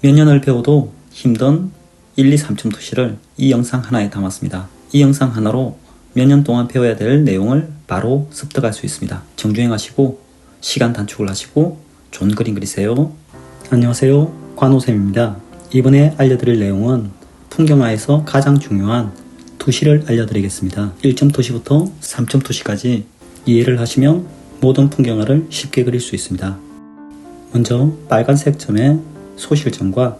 몇 년을 배워도 힘든 1, 2, 3점 투시를 이 영상 하나에 담았습니다. 이 영상 하나로 몇 년 동안 배워야 될 내용을 바로 습득할 수 있습니다. 정주행하시고 시간 단축을 하시고 좋은 그림 그리세요. 안녕하세요, 관호쌤입니다. 이번에 알려드릴 내용은 풍경화에서 가장 중요한 투시를 알려드리겠습니다. 1점 투시부터 3점 투시까지 이해를 하시면 모든 풍경화를 쉽게 그릴 수 있습니다. 먼저 빨간색 점의 소실점과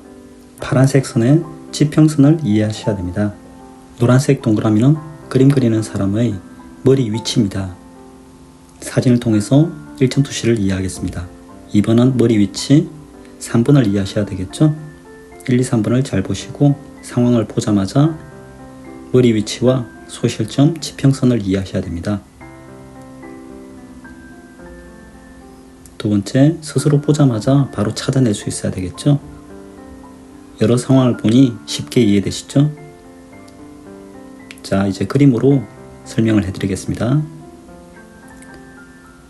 파란색 선의 지평선을 이해하셔야 됩니다. 노란색 동그라미는 그림 그리는 사람의 머리 위치입니다. 사진을 통해서 1점 투시를 이해하겠습니다. 2번은 머리 위치, 3번을 이해하셔야 되겠죠? 1, 2, 3번을 잘 보시고 상황을 보자마자 머리 위치와 소실점, 지평선을 이해하셔야 됩니다. 두 번째, 스스로 보자마자 바로 찾아낼 수 있어야 되겠죠? 여러 상황을 보니 쉽게 이해되시죠? 자, 이제 그림으로 설명을 해드리겠습니다.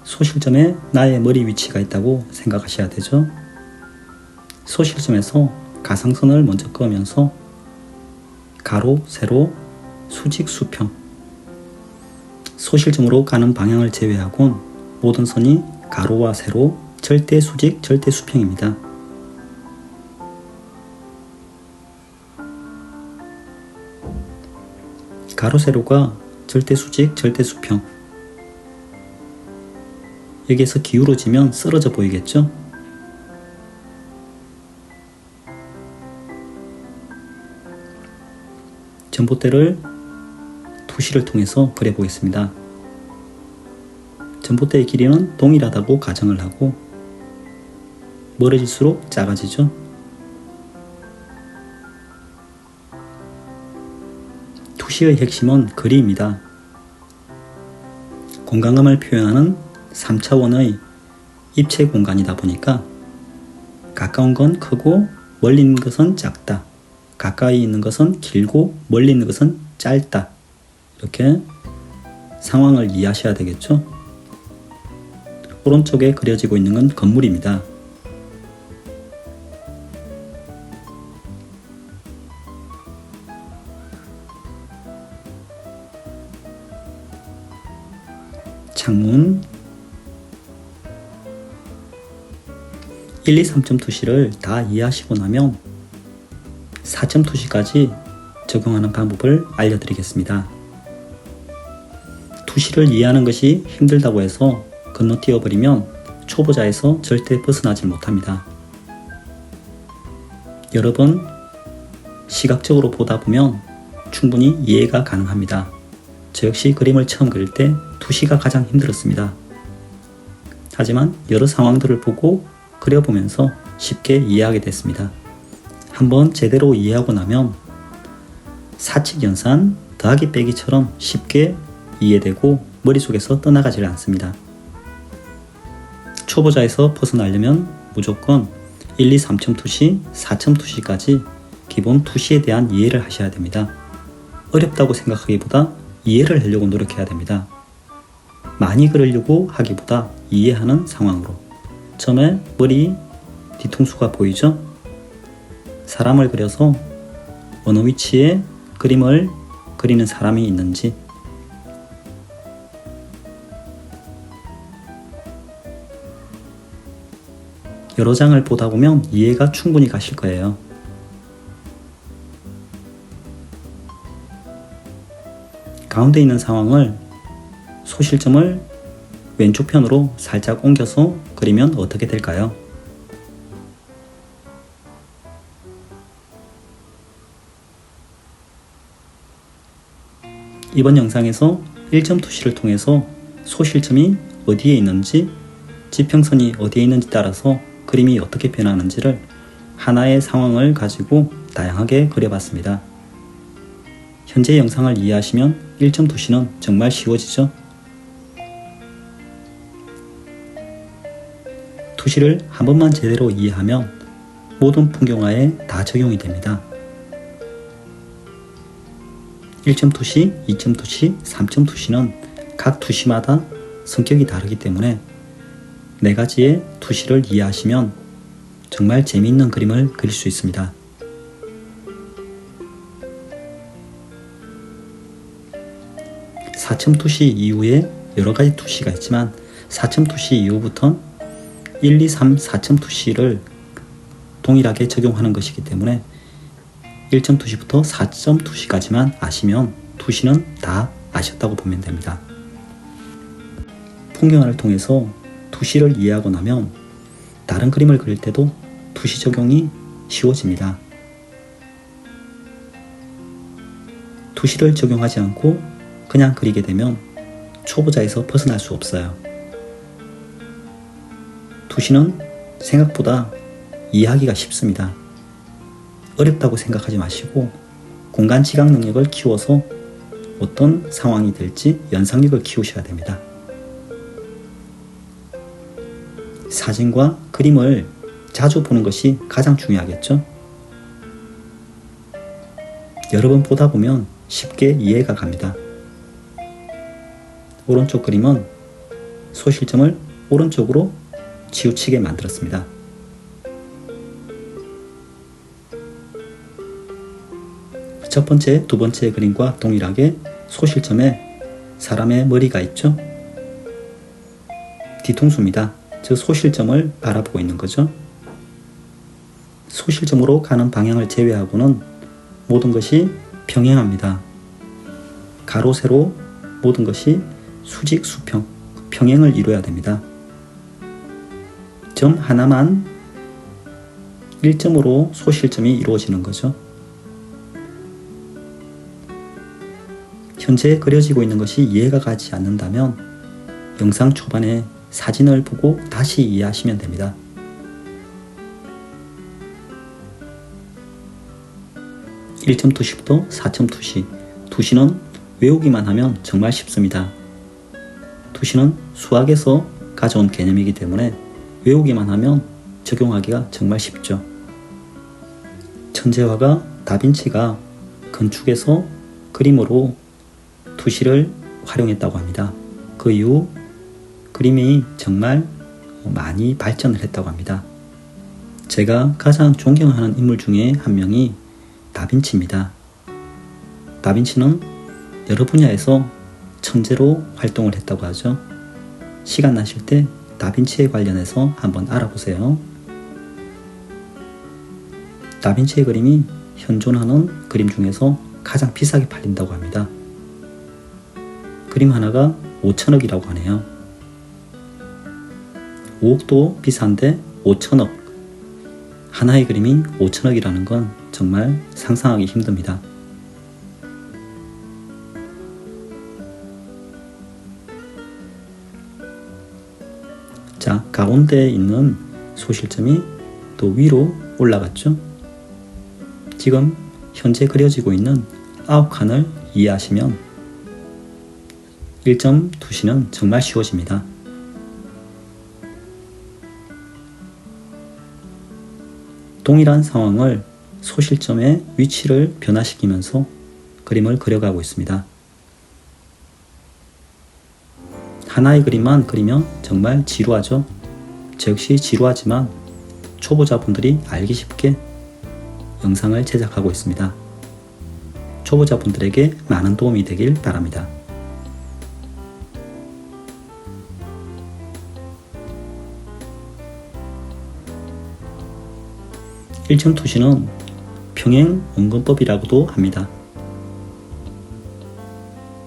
소실점에 나의 머리 위치가 있다고 생각하셔야 되죠? 소실점에서 가상선을 먼저 그으면서 가로, 세로, 수직, 수평, 소실점으로 가는 방향을 제외하곤 모든 선이 가로와 세로, 절대 수직, 절대 수평입니다. 가로, 세로가 절대 수직, 절대 수평. 여기에서 기울어지면 쓰러져 보이겠죠? 전봇대를 투시를 통해서 그려보겠습니다. 전봇대의 길이는 동일하다고 가정을 하고 멀어질수록 작아지죠. 투시의 핵심은 거리입니다. 공간감을 표현하는 3차원의 입체 공간이다 보니까 가까운 건 크고 멀리 있는 것은 작다, 가까이 있는 것은 길고 멀리 있는 것은 짧다, 이렇게 상황을 이해하셔야 되겠죠. 오른쪽에 그려지고 있는 건 건물입니다. 창문. 1, 2, 3점 투시를 다 이해하시고 나면 4점 투시까지 적용하는 방법을 알려드리겠습니다. 투시를 이해하는 것이 힘들다고 해서 건너뛰어버리면 초보자에서 절대 벗어나지 못합니다. 여러 번 시각적으로 보다 보면 충분히 이해가 가능합니다. 저 역시 그림을 처음 그릴 때 투시가 가장 힘들었습니다. 하지만 여러 상황들을 보고 그려보면서 쉽게 이해하게 됐습니다. 한번 제대로 이해하고 나면 사칙연산, 더하기 빼기처럼 쉽게 이해되고 머릿속에서 떠나가질 않습니다. 초보자에서 벗어나려면 무조건 1, 2, 3점 투시, 4점 투시까지 기본 투시에 대한 이해를 하셔야 됩니다. 어렵다고 생각하기보다 이해를 하려고 노력해야 됩니다. 많이 그리려고 하기보다 이해하는 상황으로. 처음에 머리 뒤통수가 보이죠? 사람을 그려서 어느 위치에 그림을 그리는 사람이 있는지, 여러 장을 보다 보면 이해가 충분히 가실 거예요. 가운데 있는 상황을 소실점을 왼쪽 편으로 살짝 옮겨서 그리면 어떻게 될까요? 이번 영상에서 1점 투시를 통해서 소실점이 어디에 있는지, 지평선이 어디에 있는지 따라서 그림이 어떻게 변하는지를 하나의 상황을 가지고 다양하게 그려봤습니다. 현재 영상을 이해하시면 1점 투시는 정말 쉬워지죠? 투시를 한 번만 제대로 이해하면 모든 풍경화에 다 적용이 됩니다. 1점 투시, 2점 투시, 3점 투시는 각 투시마다 성격이 다르기 때문에 4가지의 투시를 이해하시면 정말 재미있는 그림을 그릴 수 있습니다. 사첨 투시 이후에 여러가지 투시가 있지만 4첨 투시 이후부터는 1, 2, 3, 4첨 투시를 동일하게 적용하는 것이기 때문에 1점 투시부터 4점 투시까지만 아시면 투시는 다 아셨다고 보면 됩니다. 풍경화를 통해서 투시를 이해하고 나면 다른 그림을 그릴 때도 투시 적용이 쉬워집니다. 투시를 적용하지 않고 그냥 그리게 되면 초보자에서 벗어날 수 없어요. 투시는 생각보다 이해하기가 쉽습니다. 어렵다고 생각하지 마시고 공간 지각 능력을 키워서 어떤 상황이 될지 연상력을 키우셔야 됩니다. 사진과 그림을 자주 보는 것이 가장 중요하겠죠? 여러 번 보다 보면 쉽게 이해가 갑니다. 오른쪽 그림은 소실점을 오른쪽으로 치우치게 만들었습니다. 첫 번째, 두 번째 그림과 동일하게 소실점에 사람의 머리가 있죠? 뒤통수입니다. 즉 소실점을 바라보고 있는 거죠. 소실점으로 가는 방향을 제외하고는 모든 것이 평행합니다. 가로, 세로 모든 것이 수직, 수평, 평행을 이루어야 됩니다. 점 하나만 1점으로 소실점이 이루어지는 거죠. 현재 그려지고 있는 것이 이해가 가지 않는다면 영상 초반에 사진을 보고 다시 이해하시면 됩니다. (1점) 투시부터 (4점) 투시. 투시는 외우기만 하면 정말 쉽습니다. 투시는 수학에서 가져온 개념이기 때문에 외우기만 하면 적용하기가 정말 쉽죠. 천재화가 다빈치가 건축에서 그림으로 투시를 활용했다고 합니다. 그 이후 그림이 정말 많이 발전을 했다고 합니다. 제가 가장 존경하는 인물 중에 한 명이 다빈치입니다. 다빈치는 여러 분야에서 천재로 활동을 했다고 하죠. 시간 나실 때 다빈치에 관련해서 한번 알아보세요. 다빈치의 그림이 현존하는 그림 중에서 가장 비싸게 팔린다고 합니다. 그림 하나가 5천억이라고 하네요. 5억도 비싼데 5천억. 하나의 그림이 5천억이라는 건 정말 상상하기 힘듭니다. 자, 가운데에 있는 소실점이 또 위로 올라갔죠? 지금 현재 그려지고 있는 9칸을 이해하시면 1점 투시는 정말 쉬워집니다. 동일한 상황을 소실점의 위치를 변화시키면서 그림을 그려가고 있습니다. 하나의 그림만 그리면 정말 지루하죠. 저 역시 지루하지만 초보자분들이 알기 쉽게 영상을 제작하고 있습니다. 초보자분들에게 많은 도움이 되길 바랍니다. (1점) 투시는 평행 원근법이라고도 합니다.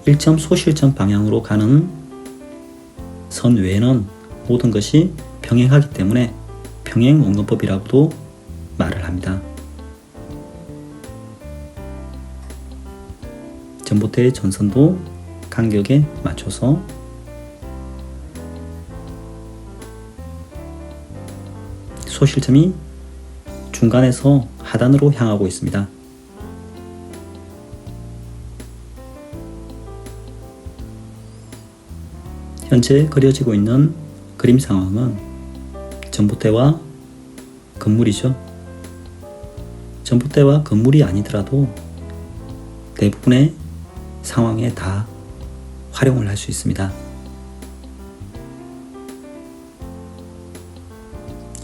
1점 소실점 방향으로 가는 선 외에는 모든 것이 평행하기 때문에 평행 원근법이라고도 말을 합니다. 전봇대의 전선도 간격에 맞춰서 소실점이 중간에서 하단으로 향하고 있습니다. 현재 그려지고 있는 그림 상황은 전봇대와 건물이죠. 전봇대와 건물이 아니더라도 대부분의 상황에 다 활용을 할 수 있습니다.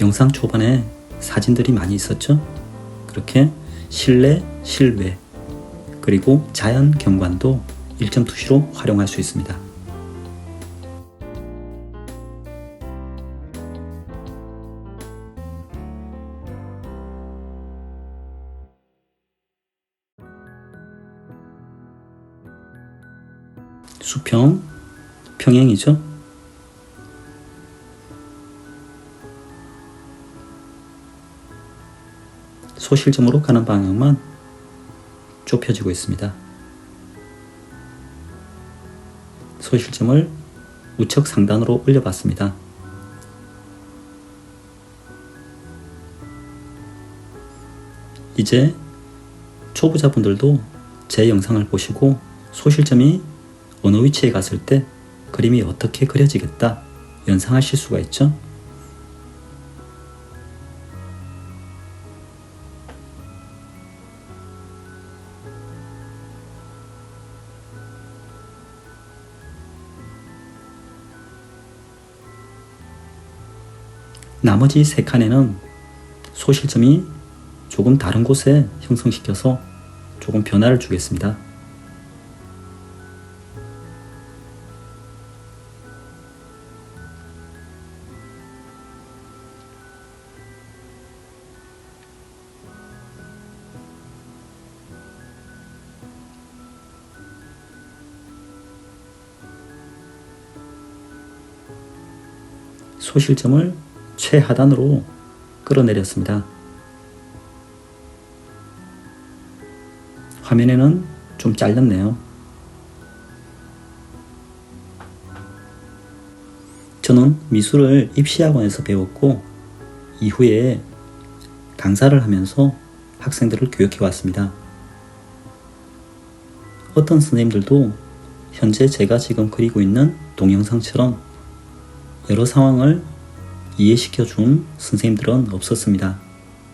영상 초반에 사진들이 많이 있었죠. 그렇게 실내, 실외, 그리고 자연 경관도 1점 투시로 활용할 수 있습니다. 수평, 평행이죠. 소실점으로 가는 방향만 좁혀지고 있습니다. 소실점을 우측 상단으로 올려봤습니다. 이제 초보자분들도 제 영상을 보시고 소실점이 어느 위치에 갔을 때 그림이 어떻게 그려지겠다 연상하실 수가 있죠. 나머지 3칸에는 소실점이 조금 다른 곳에 형성시켜서 조금 변화를 주겠습니다. 소실점을 최하단으로 끌어내렸습니다. 화면에는 좀 잘렸네요. 저는 미술을 입시학원에서 배웠고 이후에 강사를 하면서 학생들을 교육해 왔습니다. 어떤 선생님들도 현재 제가 지금 그리고 있는 동영상처럼 여러 상황을 이해시켜 준 선생님들은 없었습니다.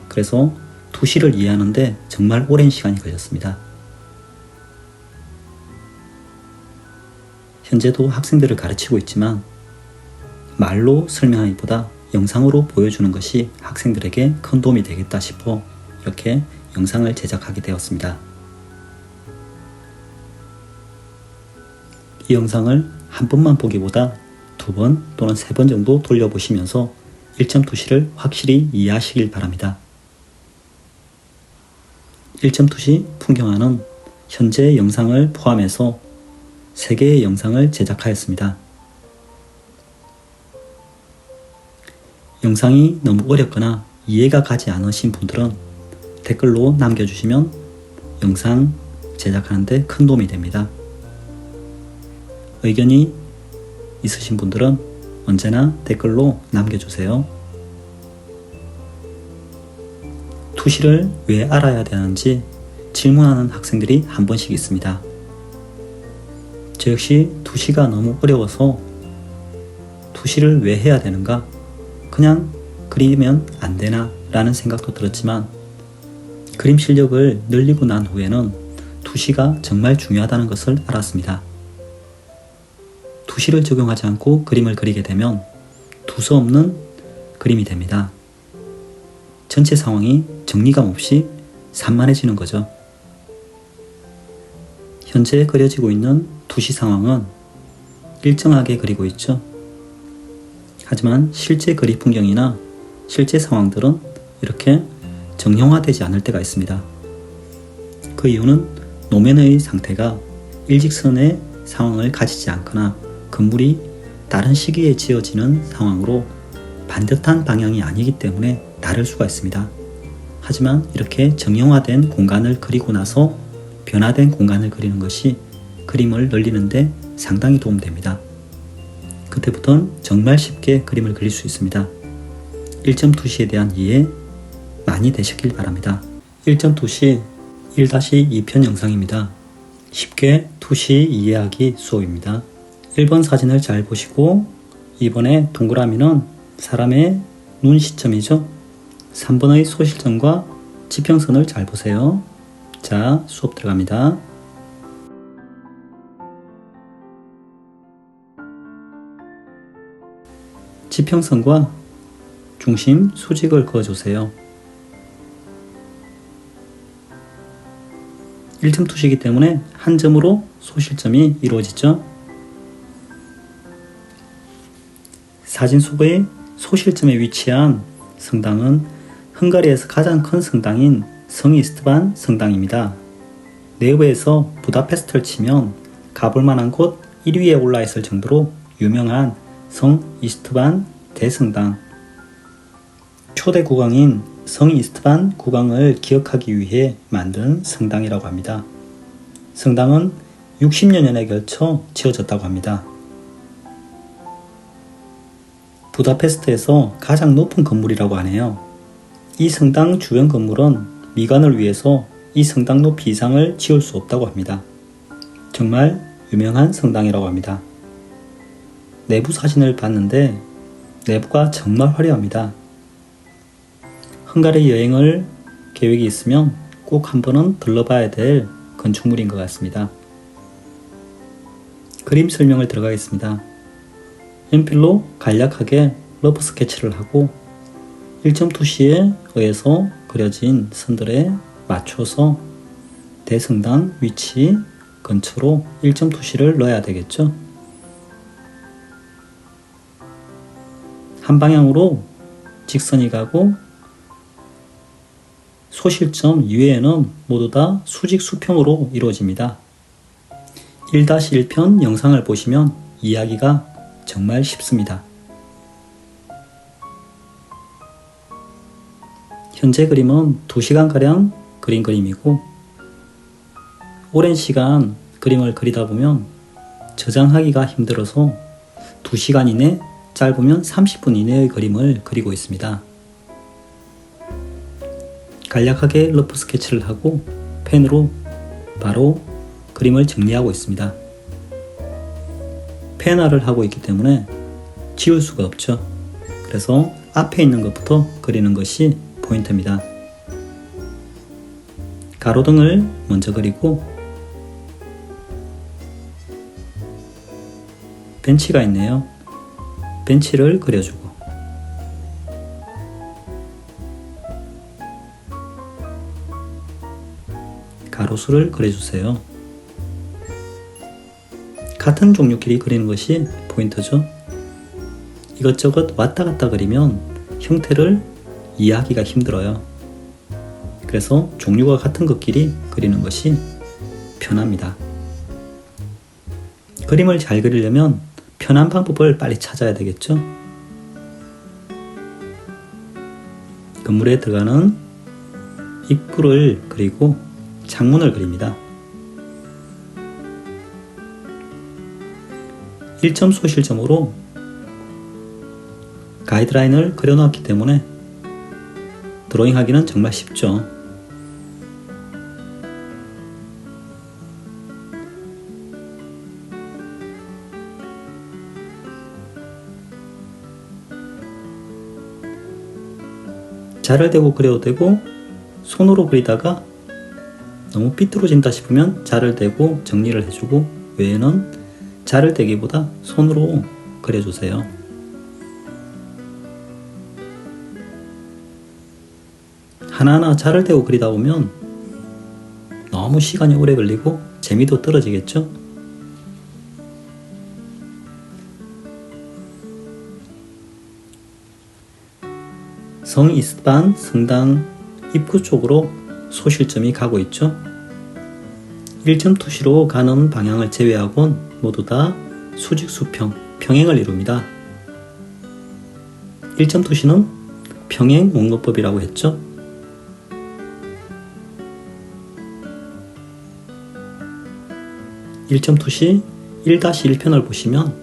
그래서 투시를 이해하는데 정말 오랜 시간이 걸렸습니다. 현재도 학생들을 가르치고 있지만 말로 설명하기보다 영상으로 보여주는 것이 학생들에게 큰 도움이 되겠다 싶어 이렇게 영상을 제작하게 되었습니다. 이 영상을 한 번만 보기보다 2번 또는 3번 정도 돌려보시면서 1점 투시를 확실히 이해하시길 바랍니다. 1점 투시 풍경화는 현재 영상을 포함해서 3개의 영상을 제작하였습니다. 영상이 너무 어렵거나 이해가 가지 않으신 분들은 댓글로 남겨주시면 영상 제작하는데 큰 도움이 됩니다. 의견이 있으신 분들은 언제나 댓글로 남겨주세요. 투시를 왜 알아야 되는지 질문하는 학생들이 한 번씩 있습니다. 저 역시 투시가 너무 어려워서 투시를 왜 해야 되는가? 그냥 그리면 안 되나? 라는 생각도 들었지만 그림 실력을 늘리고 난 후에는 투시가 정말 중요하다는 것을 알았습니다. 투시를 적용하지 않고 그림을 그리게 되면 두서없는 그림이 됩니다. 전체 상황이 정리감 없이 산만해지는 거죠. 현재 그려지고 있는 투시 상황은 일정하게 그리고 있죠. 하지만 실제 그리 풍경이나 실제 상황들은 이렇게 정형화되지 않을 때가 있습니다. 그 이유는 노면의 상태가 일직선의 상황을 가지지 않거나 건물이 다른 시기에 지어지는 상황으로 반듯한 방향이 아니기 때문에 다를 수가 있습니다. 하지만 이렇게 정형화된 공간을 그리고 나서 변화된 공간을 그리는 것이 그림을 늘리는데 상당히 도움됩니다. 그때부터는 정말 쉽게 그림을 그릴 수 있습니다. 1점 투시에 대한 이해 많이 되셨길 바랍니다. 1점 투시 1-2편 영상입니다. 쉽게 투시 이해하기 수업입니다. 1번 사진을 잘 보시고 2번의 동그라미는 사람의 눈 시점이죠. 3번의 소실점과 지평선을 잘 보세요. 자, 수업 들어갑니다. 지평선과 중심 수직을 그어주세요. 1점 투시이기 때문에 한 점으로 소실점이 이루어지죠. 사진 속의 소실점에 위치한 성당은 헝가리에서 가장 큰 성당인 성 이스트반 성당입니다. 네이버에서 부다페스트를 치면 가볼 만한 곳 1위에 올라 있을 정도로 유명한 성 이스트반 대성당. 초대 국왕인 성 이스트반 국왕을 기억하기 위해 만든 성당이라고 합니다. 성당은 60여 년에 걸쳐 지어졌다고 합니다. 부다페스트에서 가장 높은 건물이라고 하네요. 이 성당 주변 건물은 미관을 위해서 이 성당 높이 이상을 지을 수 없다고 합니다. 정말 유명한 성당이라고 합니다. 내부 사진을 봤는데 내부가 정말 화려합니다. 헝가리 여행을 계획이 있으면 꼭 한 번은 들러봐야 될 건축물인 것 같습니다. 그림 설명을 들어가겠습니다. 연필로 간략하게 러프 스케치를 하고 1점 투시에 의해서 그려진 선들에 맞춰서 대성당 위치 근처로 1점 투시를 넣어야 되겠죠. 한 방향으로 직선이 가고 소실점 이외에는 모두 다 수직 수평으로 이루어집니다. 1-1편 영상을 보시면 이해하기가 정말 쉽습니다. 현재 그림은 2시간가량 그린 그림이고 오랜 시간 그림을 그리다 보면 저장하기가 힘들어서 2시간 이내, 짧으면 30분 이내의 그림을 그리고 있습니다. 간략하게 러프 스케치를 하고 펜으로 바로 그림을 정리하고 있습니다. 펜화를 하고 있기 때문에 지울 수가 없죠. 그래서 앞에 있는 것부터 그리는 것이 포인트입니다. 가로등을 먼저 그리고 벤치가 있네요. 벤치를 그려주고 가로수를 그려주세요. 같은 종류끼리 그리는 것이 포인트죠. 이것저것 왔다 갔다 그리면 형태를 이해하기가 힘들어요. 그래서 종류가 같은 것끼리 그리는 것이 편합니다. 그림을 잘 그리려면 편한 방법을 빨리 찾아야 되겠죠. 건물에 들어가는 입구를 그리고 창문을 그립니다. 1점 소실점으로 가이드라인을 그려놓았기 때문에 드로잉하기는 정말 쉽죠. 자를 대고 그려도 되고 손으로 그리다가 너무 삐뚤어진다 싶으면 자를 대고 정리를 해주고 외에는 자를 대기보다 손으로 그려주세요. 하나하나 자를 대고 그리다 보면 너무 시간이 오래 걸리고 재미도 떨어지겠죠? 성 이스트반 성당 입구 쪽으로 소실점이 가고 있죠. 1점 투시로 가는 방향을 제외하곤 모두 다 수직 수평, 평행을 이룹니다. 1점 투시는 평행 원근법이라고 했죠. (1점 투시) 1-1편을 보시면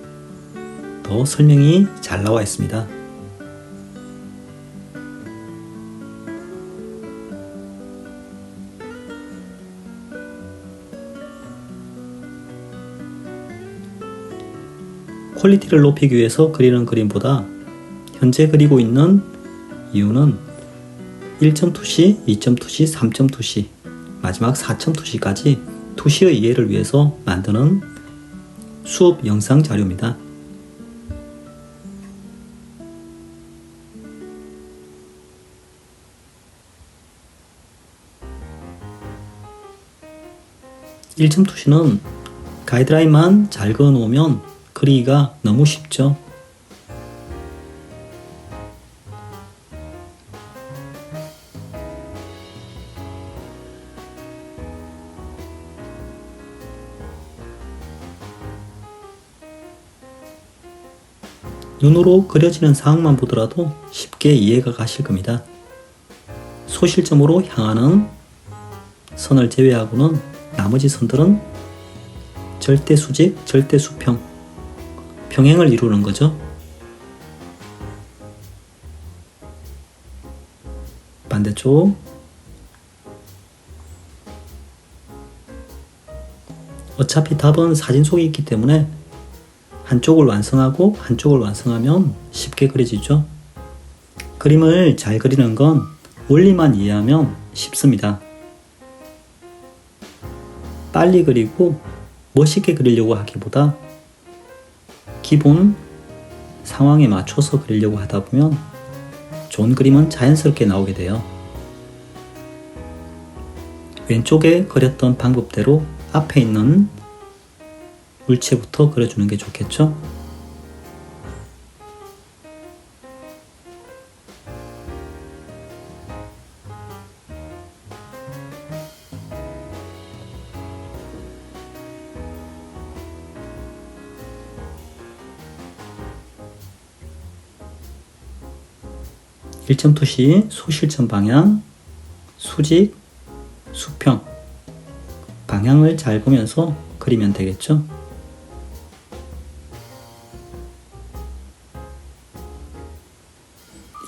더 설명이 잘 나와 있습니다. 퀄리티를 높이기 위해서 그리는 그림보다 현재 그리고 있는 이유는 1점 투시, 2점 투시, 3점 투시, 마지막 4점 투시까지 투시의 이해를 위해서 만드는 수업 영상 자료입니다. 1점 투시는 가이드라인만 잘 그어 놓으면 그리기가 너무 쉽죠. 눈으로 그려지는 사항만 보더라도 쉽게 이해가 가실 겁니다. 소실점으로 향하는 선을 제외하고는 나머지 선들은 절대 수직, 절대 수평, 평행을 이루는 거죠. 반대쪽. 어차피 답은 사진 속에 있기 때문에 한쪽을 완성하고 한쪽을 완성하면 쉽게 그려지죠. 그림을 잘 그리는 건 원리만 이해하면 쉽습니다. 빨리 그리고 멋있게 그리려고 하기보다 기본 상황에 맞춰서 그리려고 하다 보면 좋은 그림은 자연스럽게 나오게 돼요. 왼쪽에 그렸던 방법대로 앞에 있는 물체부터 그려주는 게 좋겠죠? 일점 투시, 소실점 방향, 수직, 수평 방향을 잘 보면서 그리면 되겠죠?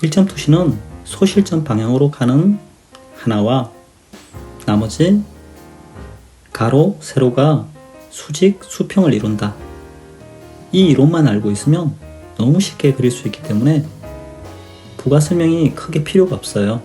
일점 투시는 소실점 방향으로 가는 하나와 나머지 가로, 세로가 수직, 수평을 이룬다. 이 이론만 알고 있으면 너무 쉽게 그릴 수 있기 때문에 부가 설명이 크게 필요가 없어요.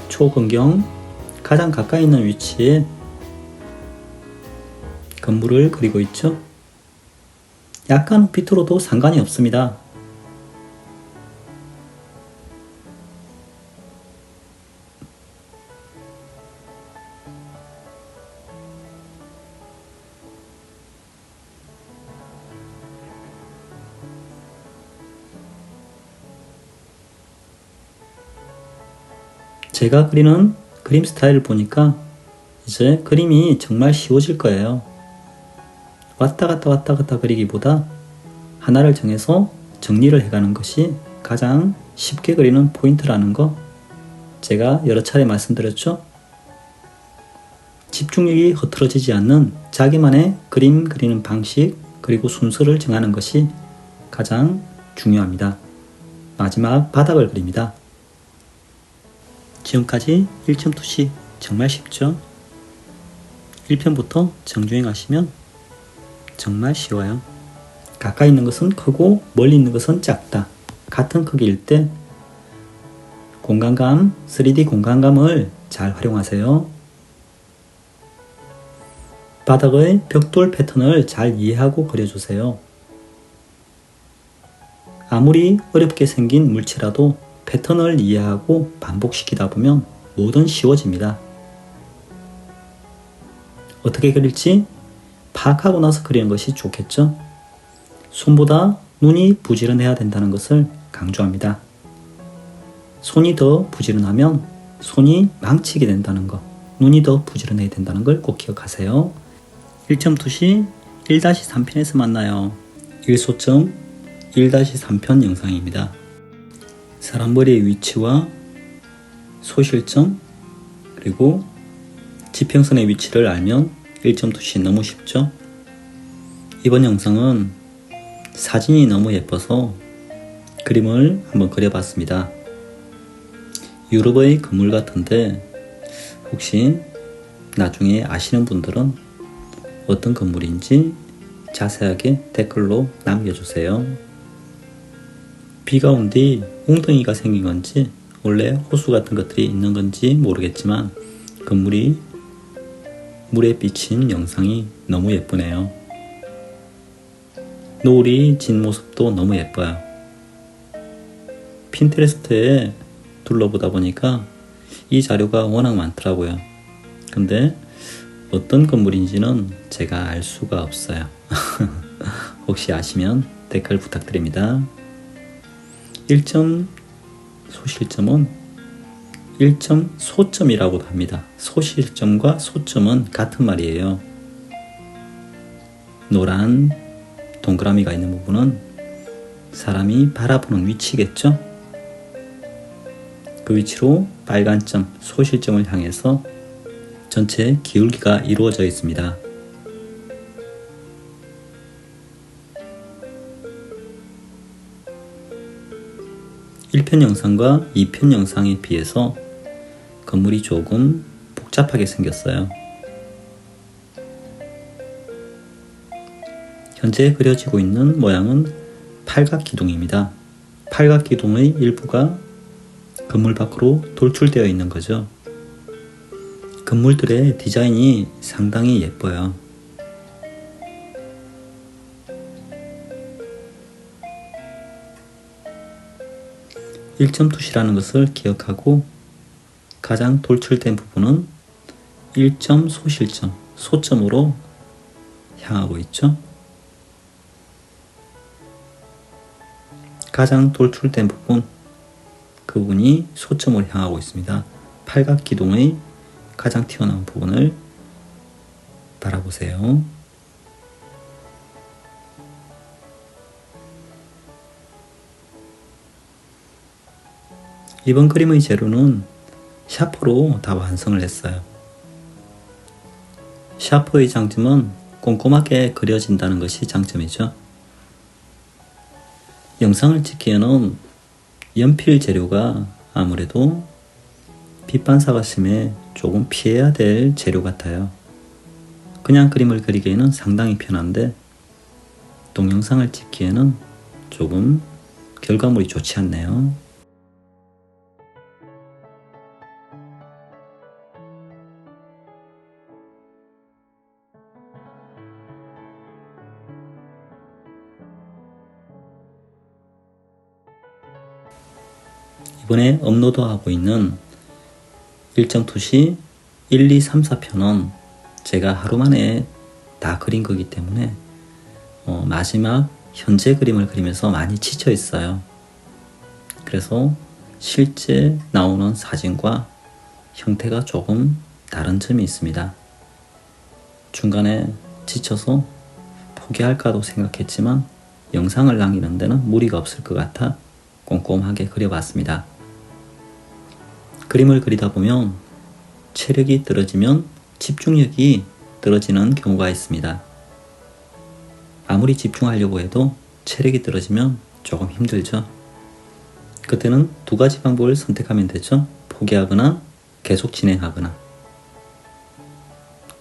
초근경 가장 가까이 있는 위치에 건물을 그리고 있죠. 약간 비틀어도 상관이 없습니다. 제가 그리는 그림 스타일을 보니까 이제 그림이 정말 쉬워질 거예요. 왔다 갔다 그리기보다 하나를 정해서 정리를 해가는 것이 가장 쉽게 그리는 포인트라는 거 제가 여러 차례 말씀드렸죠? 집중력이 흐트러지지 않는 자기만의 그림 그리는 방식 그리고 순서를 정하는 것이 가장 중요합니다. 마지막 바닥을 그립니다. 지금까지 1점 투시 정말 쉽죠? 1편부터 정주행 하시면 정말 쉬워요. 가까이 있는 것은 크고 멀리 있는 것은 작다. 같은 크기일 때 공간감, 3D 공간감을 잘 활용하세요. 바닥의 벽돌 패턴을 잘 이해하고 그려주세요. 아무리 어렵게 생긴 물체라도 패턴을 이해하고 반복시키다 보면 뭐든 쉬워집니다. 어떻게 그릴지 파악하고 나서 그리는 것이 좋겠죠? 손보다 눈이 부지런해야 된다는 것을 강조합니다. 손이 더 부지런하면 손이 망치게 된다는 것, 눈이 더 부지런해야 된다는 걸 꼭 기억하세요. 1점 투시 1-3편에서 만나요. 1소점 1-3편 영상입니다. 사람 머리의 위치와 소실점 그리고 지평선의 위치를 알면 1점 투시 너무 쉽죠? 이번 영상은 사진이 너무 예뻐서 그림을 한번 그려봤습니다. 유럽의 건물 같은데 혹시 나중에 아시는 분들은 어떤 건물인지 자세하게 댓글로 남겨주세요. 비가 온 뒤 웅덩이가 생긴 건지 원래 호수 같은 것들이 있는 건지 모르겠지만 건물이 물에 비친 영상이 너무 예쁘네요. 노을이 진 모습도 너무 예뻐요. 핀테레스트에 둘러보다 보니까 이 자료가 워낙 많더라고요. 근데 어떤 건물인지는 제가 알 수가 없어요. 혹시 아시면 댓글 부탁드립니다. 1점 소실점은 1점 소점이라고도 합니다. 소실점과 소점은 같은 말이에요. 노란 동그라미가 있는 부분은 사람이 바라보는 위치겠죠? 그 위치로 빨간 점, 소실점을 향해서 전체 기울기가 이루어져 있습니다. (1편) 영상과 (2편) 영상에 비해서 건물이 조금 복잡하게 생겼어요. 현재 그려지고 있는 모양은 팔각기둥입니다. 팔각기둥의 일부가 건물 밖으로 돌출되어 있는 거죠. 건물들의 디자인이 상당히 예뻐요. (1점) 투시라는 것을 기억하고 가장 돌출된 부분은 (1점) 소실점, 소점으로 향하고 있죠. 가장 돌출된 부분, 그 부분이 소점으로 향하고 있습니다. 팔각기둥의 가장 튀어나온 부분을 바라보세요. 이번 그림의 재료는 샤프로 다 완성을 했어요. 샤프의 장점은 꼼꼼하게 그려진다는 것이 장점이죠. 영상을 찍기에는 연필 재료가 아무래도 빛 반사가 심해 조금 피해야 될 재료 같아요. 그냥 그림을 그리기에는 상당히 편한데 동영상을 찍기에는 조금 결과물이 좋지 않네요. 이번에 업로드하고 있는 1점 투시 1, 2, 3, 4편은 제가 하루 만에 다 그린 거기 때문에 마지막 현재 그림을 그리면서 많이 지쳐 있어요. 그래서 실제 나오는 사진과 형태가 조금 다른 점이 있습니다. 중간에 지쳐서 포기할까도 생각했지만 영상을 남기는 데는 무리가 없을 것 같아 꼼꼼하게 그려봤습니다. 그림을 그리다 보면 체력이 떨어지면 집중력이 떨어지는 경우가 있습니다. 아무리 집중하려고 해도 체력이 떨어지면 조금 힘들죠. 그때는 두 가지 방법을 선택하면 되죠. 포기하거나 계속 진행하거나.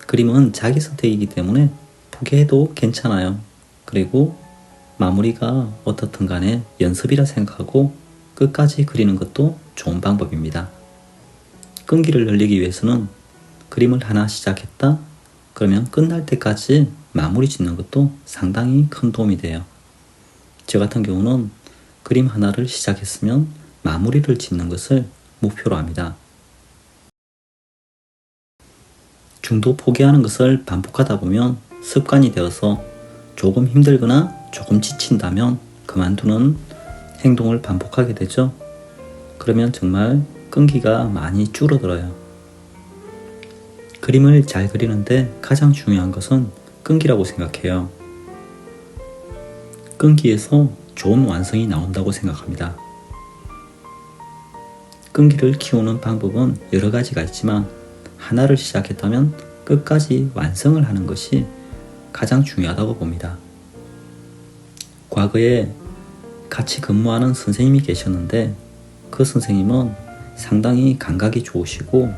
그림은 자기 선택이기 때문에 포기해도 괜찮아요. 그리고 마무리가 어떻든 간에 연습이라 생각하고 끝까지 그리는 것도 좋은 방법입니다. 끈기를 늘리기 위해서는 그림을 하나 시작했다? 그러면 끝날 때까지 마무리 짓는 것도 상당히 큰 도움이 돼요. 저 같은 경우는 그림 하나를 시작했으면 마무리를 짓는 것을 목표로 합니다. 중도 포기하는 것을 반복하다 보면 습관이 되어서 조금 힘들거나 조금 지친다면 그만두는 행동을 반복하게 되죠. 그러면 정말 끈기가 많이 줄어들어요. 그림을 잘 그리는데 가장 중요한 것은 끈기라고 생각해요. 끈기에서 좋은 완성이 나온다고 생각합니다. 끈기를 키우는 방법은 여러 가지가 있지만 하나를 시작했다면 끝까지 완성을 하는 것이 가장 중요하다고 봅니다. 과거에 같이 근무하는 선생님이 계셨는데 그 선생님은 상당히 감각이 좋으시고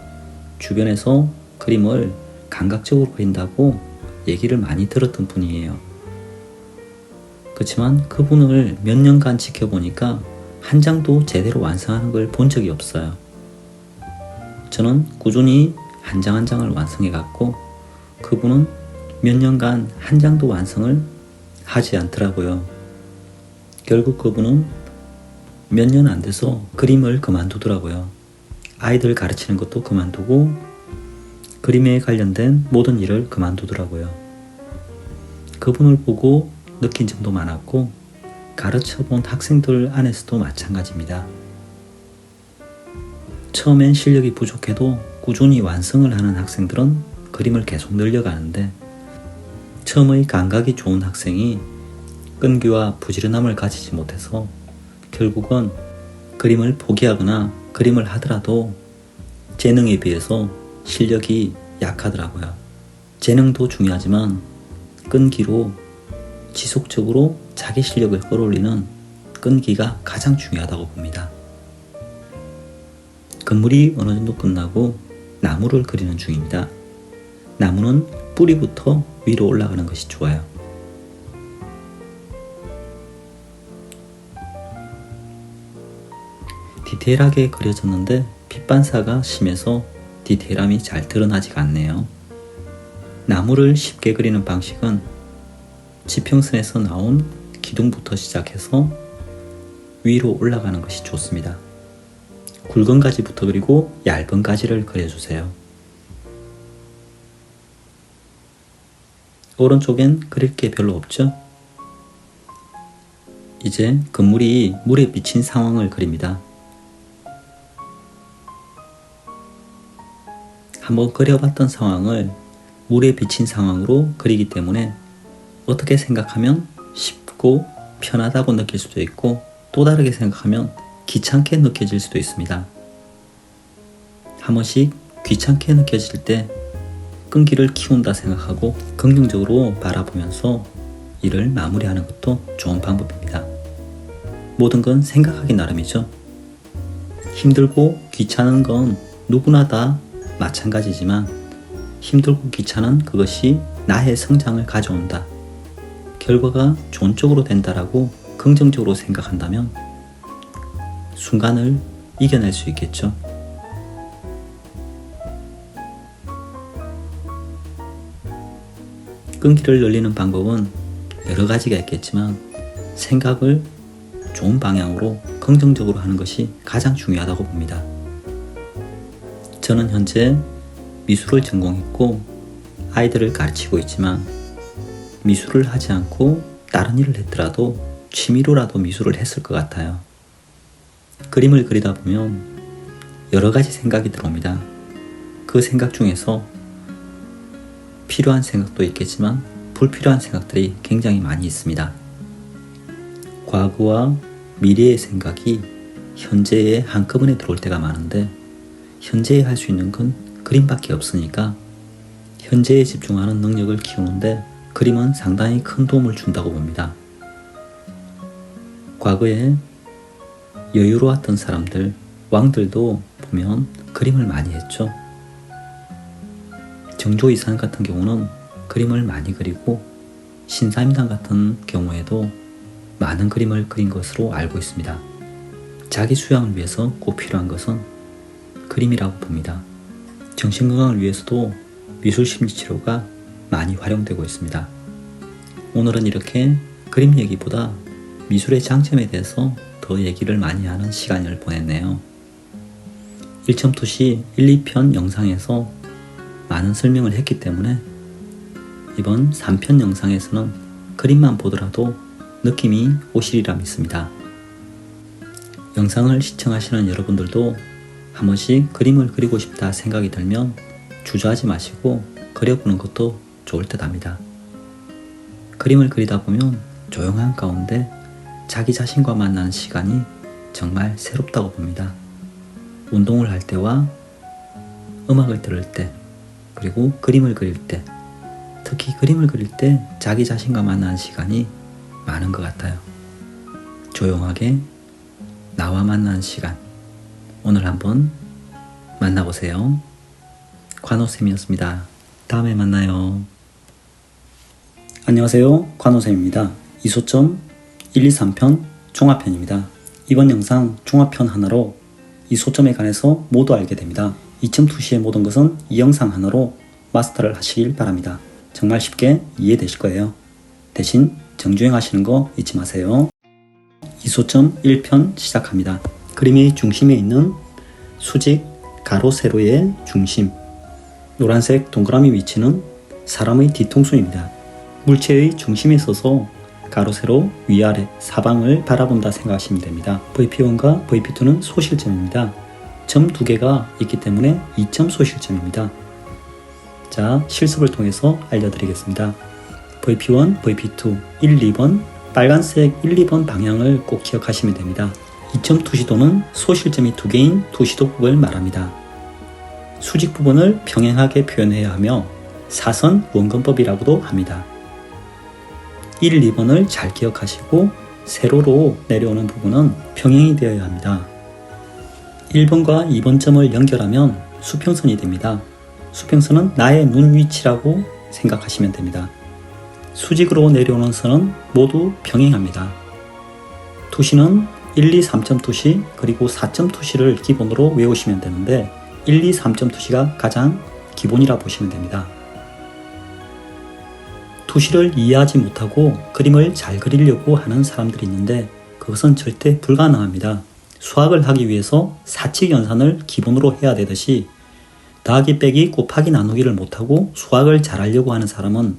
주변에서 그림을 감각적으로 그린다고 얘기를 많이 들었던 분이에요. 그렇지만 그분을 몇 년간 지켜보니까 한 장도 제대로 완성하는 걸 본 적이 없어요. 저는 꾸준히 한 장 한 장을 완성해 갔고 그분은 몇 년간 한 장도 완성을 하지 않더라고요. 결국 그분은 몇 년 안 돼서 그림을 그만두더라고요. 아이들 가르치는 것도 그만두고 그림에 관련된 모든 일을 그만두더라고요. 그분을 보고 느낀 점도 많았고 가르쳐본 학생들 안에서도 마찬가지입니다. 처음엔 실력이 부족해도 꾸준히 완성을 하는 학생들은 그림을 계속 늘려가는데 처음의 감각이 좋은 학생이 끈기와 부지런함을 가지지 못해서 결국은 그림을 포기하거나 그림을 하더라도 재능에 비해서 실력이 약하더라고요. 재능도 중요하지만 끈기로 지속적으로 자기 실력을 끌어올리는 끈기가 가장 중요하다고 봅니다. 건물이 어느 정도 끝나고 나무를 그리는 중입니다. 나무는 뿌리부터 위로 올라가는 것이 좋아요. 디테일하게 그려졌는데 빛 반사가 심해서 디테일함이 잘 드러나지가 않네요. 나무를 쉽게 그리는 방식은 지평선에서 나온 기둥부터 시작해서 위로 올라가는 것이 좋습니다. 굵은 가지부터 그리고 얇은 가지를 그려주세요. 오른쪽엔 그릴 게 별로 없죠? 이제 건물이 물에 비친 상황을 그립니다. 한번 그려봤던 상황을 물에 비친 상황으로 그리기 때문에 어떻게 생각하면 쉽고 편하다고 느낄 수도 있고 또 다르게 생각하면 귀찮게 느껴질 수도 있습니다. 한 번씩 귀찮게 느껴질 때 끈기를 키운다 생각하고 긍정적으로 바라보면서 일을 마무리하는 것도 좋은 방법입니다. 모든 건 생각하기 나름이죠. 힘들고 귀찮은 건 누구나 다 마찬가지지만 힘들고 귀찮은 그것이 나의 성장을 가져온다. 결과가 좋은 쪽으로 된다라고 긍정적으로 생각한다면 순간을 이겨낼 수 있겠죠. 끈기를 늘리는 방법은 여러 가지가 있겠지만 생각을 좋은 방향으로 긍정적으로 하는 것이 가장 중요하다고 봅니다. 저는 현재 미술을 전공했고 아이들을 가르치고 있지만 미술을 하지 않고 다른 일을 했더라도 취미로라도 미술을 했을 것 같아요. 그림을 그리다 보면 여러 가지 생각이 들어옵니다. 그 생각 중에서 필요한 생각도 있겠지만 불필요한 생각들이 굉장히 많이 있습니다. 과거와 미래의 생각이 현재에 한꺼번에 들어올 때가 많은데 현재에 할 수 있는 건 그림밖에 없으니까 현재에 집중하는 능력을 키우는데 그림은 상당히 큰 도움을 준다고 봅니다. 과거에 여유로웠던 사람들, 왕들도 보면 그림을 많이 했죠. 정조이산 같은 경우는 그림을 많이 그리고 신사임당 같은 경우에도 많은 그림을 그린 것으로 알고 있습니다. 자기 수양을 위해서 꼭 필요한 것은 그림이라고 봅니다. 정신건강을 위해서도 미술심리치료가 많이 활용되고 있습니다. 오늘은 이렇게 그림 얘기보다 미술의 장점에 대해서 더 얘기를 많이 하는 시간을 보냈네요. 1.2시 1, 2편 영상에서 많은 설명을 했기 때문에 이번 3편 영상에서는 그림만 보더라도 느낌이 오시리라 믿습니다. 영상을 시청하시는 여러분들도 한 번씩 그림을 그리고 싶다 생각이 들면 주저하지 마시고 그려보는 것도 좋을 듯 합니다. 그림을 그리다 보면 조용한 가운데 자기 자신과 만나는 시간이 정말 새롭다고 봅니다. 운동을 할 때와 음악을 들을 때 그리고 그림을 그릴 때 특히 그림을 그릴 때 자기 자신과 만나는 시간이 많은 것 같아요. 조용하게 나와 만나는 시간 오늘 한번 만나보세요. 관호쌤이었습니다. 다음에 만나요. 안녕하세요. 관호쌤입니다. 이소점 1, 2, 3편 종합편입니다. 이번 영상 종합편 하나로 이소점에 관해서 모두 알게 됩니다. 2.2시의 모든 것은 이 영상 하나로 마스터를 하시길 바랍니다. 정말 쉽게 이해되실 거예요. 대신 정주행 하시는 거 잊지 마세요. 이소점 1편 시작합니다. 그림의 중심에 있는 수직 가로 세로의 중심, 노란색 동그라미 위치는 사람의 뒤통수입니다. 물체의 중심에 서서 가로 세로 위아래 사방을 바라본다 생각하시면 됩니다. VP1과 VP2는 소실점입니다. 점 두 개가 있기 때문에 2점 소실점입니다. 자, 실습을 통해서 알려드리겠습니다. VP1, VP2, 1, 2번 빨간색 1, 2번 방향을 꼭 기억하시면 됩니다. 2점 투시도는 소실점이 두 개인 투시도법을 말합니다. 수직 부분을 평행하게 표현해야 하며 사선 원근법이라고도 합니다. 1, 2번을 잘 기억하시고 세로로 내려오는 부분은 평행이 되어야 합니다. 1번과 2번 점을 연결하면 수평선이 됩니다. 수평선은 나의 눈 위치라고 생각하시면 됩니다. 수직으로 내려오는 선은 모두 평행합니다. 투시는 1, 2, 3점 투시 그리고 4점 투시를 기본으로 외우시면 되는데 1, 2, 3점 투시가 가장 기본이라 보시면 됩니다. 투시를 이해하지 못하고 그림을 잘 그리려고 하는 사람들이 있는데 그것은 절대 불가능합니다. 수학을 하기 위해서 사칙 연산을 기본으로 해야 되듯이 더하기 빼기 곱하기 나누기를 못하고 수학을 잘하려고 하는 사람은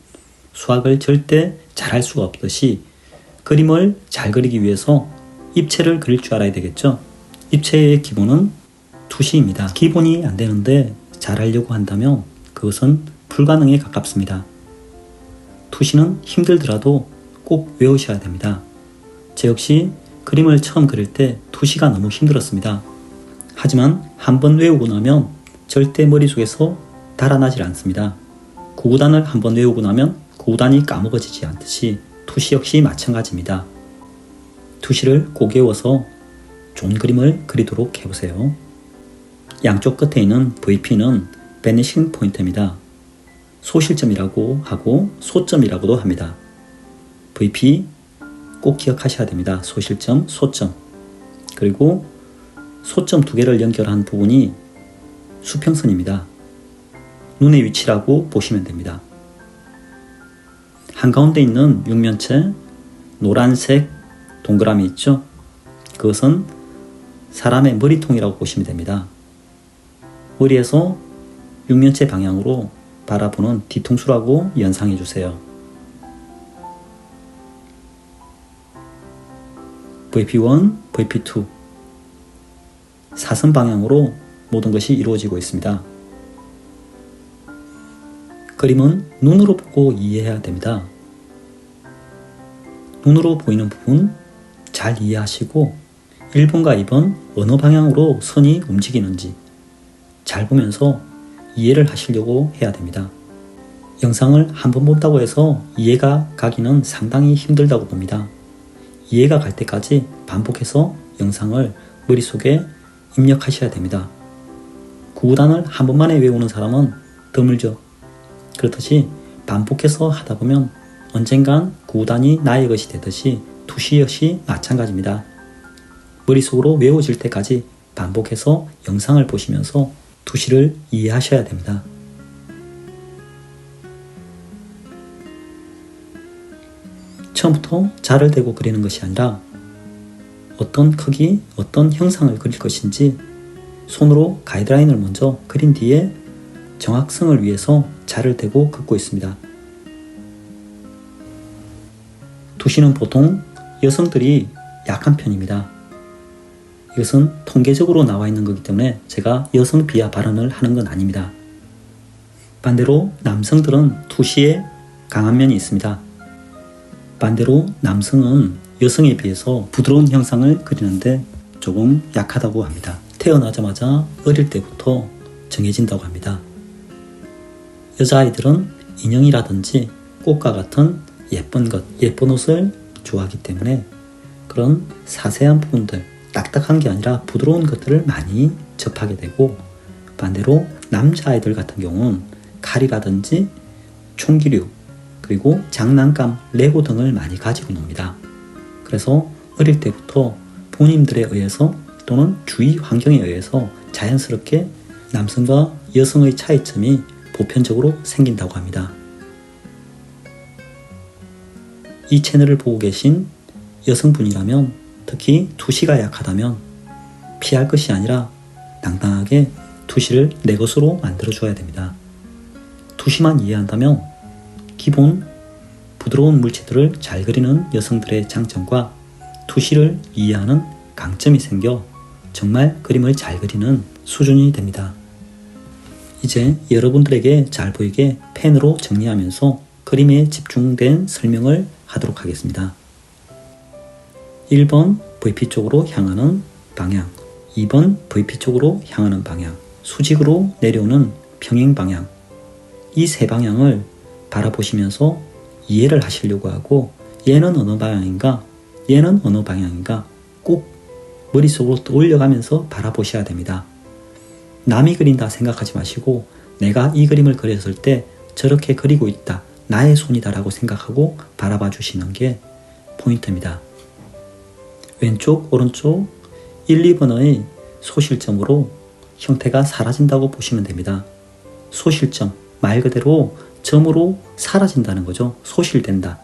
수학을 절대 잘할 수가 없듯이 그림을 잘 그리기 위해서 입체를 그릴 줄 알아야 되겠죠. 입체의 기본은 투시입니다. 기본이 안 되는데 잘하려고 한다면 그것은 불가능에 가깝습니다. 투시는 힘들더라도 꼭 외우셔야 됩니다. 저 역시 그림을 처음 그릴 때 투시가 너무 힘들었습니다. 하지만 한번 외우고 나면 절대 머릿속에서 달아나질 않습니다. 구구단을 한번 외우고 나면 구구단이 까먹어지지 않듯이 투시 역시 마찬가지입니다. 투시를 꼭 외워서 좋은 그림을 그리도록 해보세요. 양쪽 끝에 있는 VP는 베니싱 포인트입니다. 소실점이라고 하고 소점이라고도 합니다. VP 꼭 기억하셔야 됩니다. 소실점, 소점. 그리고 소점 두 개를 연결한 부분이 수평선입니다. 눈의 위치라고 보시면 됩니다. 한가운데 있는 육면체 노란색 동그라미 있죠? 그것은 사람의 머리통이라고 보시면 됩니다. 머리에서 육면체 방향으로 바라보는 뒤통수라고 연상해 주세요. VP1, VP2 사선 방향으로 모든 것이 이루어지고 있습니다. 그림은 눈으로 보고 이해해야 됩니다. 눈으로 보이는 부분 잘 이해하시고 1번과 2번 어느 방향으로 선이 움직이는지 잘 보면서 이해를 하시려고 해야 됩니다. 영상을 한 번 본다고 해서 이해가 가기는 상당히 힘들다고 봅니다. 이해가 갈 때까지 반복해서 영상을 머릿속에 입력하셔야 됩니다. 구구단을 한 번만에 외우는 사람은 드물죠. 그렇듯이 반복해서 하다 보면 언젠간 구구단이 나의 것이 되듯이 투시 역시 마찬가지입니다. 머릿속으로 외워질 때까지 반복해서 영상을 보시면서 투시를 이해하셔야 됩니다. 처음부터 자를 대고 그리는 것이 아니라 어떤 크기, 어떤 형상을 그릴 것인지 손으로 가이드라인을 먼저 그린 뒤에 정확성을 위해서 자를 대고 긋고 있습니다. 투시는 보통 여성들이 약한 편입니다. 이것은 통계적으로 나와 있는 거기 때문에 제가 여성 비하 발언을 하는 건 아닙니다. 반대로 남성들은 투시에 강한 면이 있습니다. 반대로 남성은 여성에 비해서 부드러운 형상을 그리는데 조금 약하다고 합니다. 태어나자마자 어릴 때부터 정해진다고 합니다. 여자아이들은 인형이라든지 꽃과 같은 예쁜 것, 예쁜 옷을 좋아하기 때문에 그런 사세한 부분들, 딱딱한 게 아니라 부드러운 것들을 많이 접하게 되고 반대로 남자아이들 같은 경우는 칼이라든지 총기류 그리고 장난감, 레고 등을 많이 가지고 놉니다. 그래서 어릴 때부터 부모님들에 의해서 또는 주위 환경에 의해서 자연스럽게 남성과 여성의 차이점이 보편적으로 생긴다고 합니다. 이 채널을 보고 계신 여성분이라면, 특히 투시가 약하다면 피할 것이 아니라 당당하게 투시를 내 것으로 만들어 줘야 됩니다. 투시만 이해한다면 기본 부드러운 물체들을 잘 그리는 여성들의 장점과 투시를 이해하는 강점이 생겨 정말 그림을 잘 그리는 수준이 됩니다. 이제 여러분들에게 잘 보이게 펜으로 정리하면서 그림에 집중된 설명을 하도록 하겠습니다. 1번 VP 쪽으로 향하는 방향, 2번 VP 쪽으로 향하는 방향, 수직으로 내려오는 평행 방향, 이 세 방향을 바라보시면서 이해를 하시려고 하고, 얘는 어느 방향인가, 얘는 어느 방향인가 꼭 머릿속으로 떠올려가면서 바라보셔야 됩니다. 남이 그린다 생각하지 마시고, 내가 이 그림을 그렸을 때 저렇게 그리고 있다, 나의 손이다 라고 생각하고 바라봐 주시는 게 포인트입니다. 왼쪽, 오른쪽 1, 2번의 소실점으로 형태가 사라진다고 보시면 됩니다. 소실점, 말 그대로 점으로 사라진다는 거죠. 소실된다.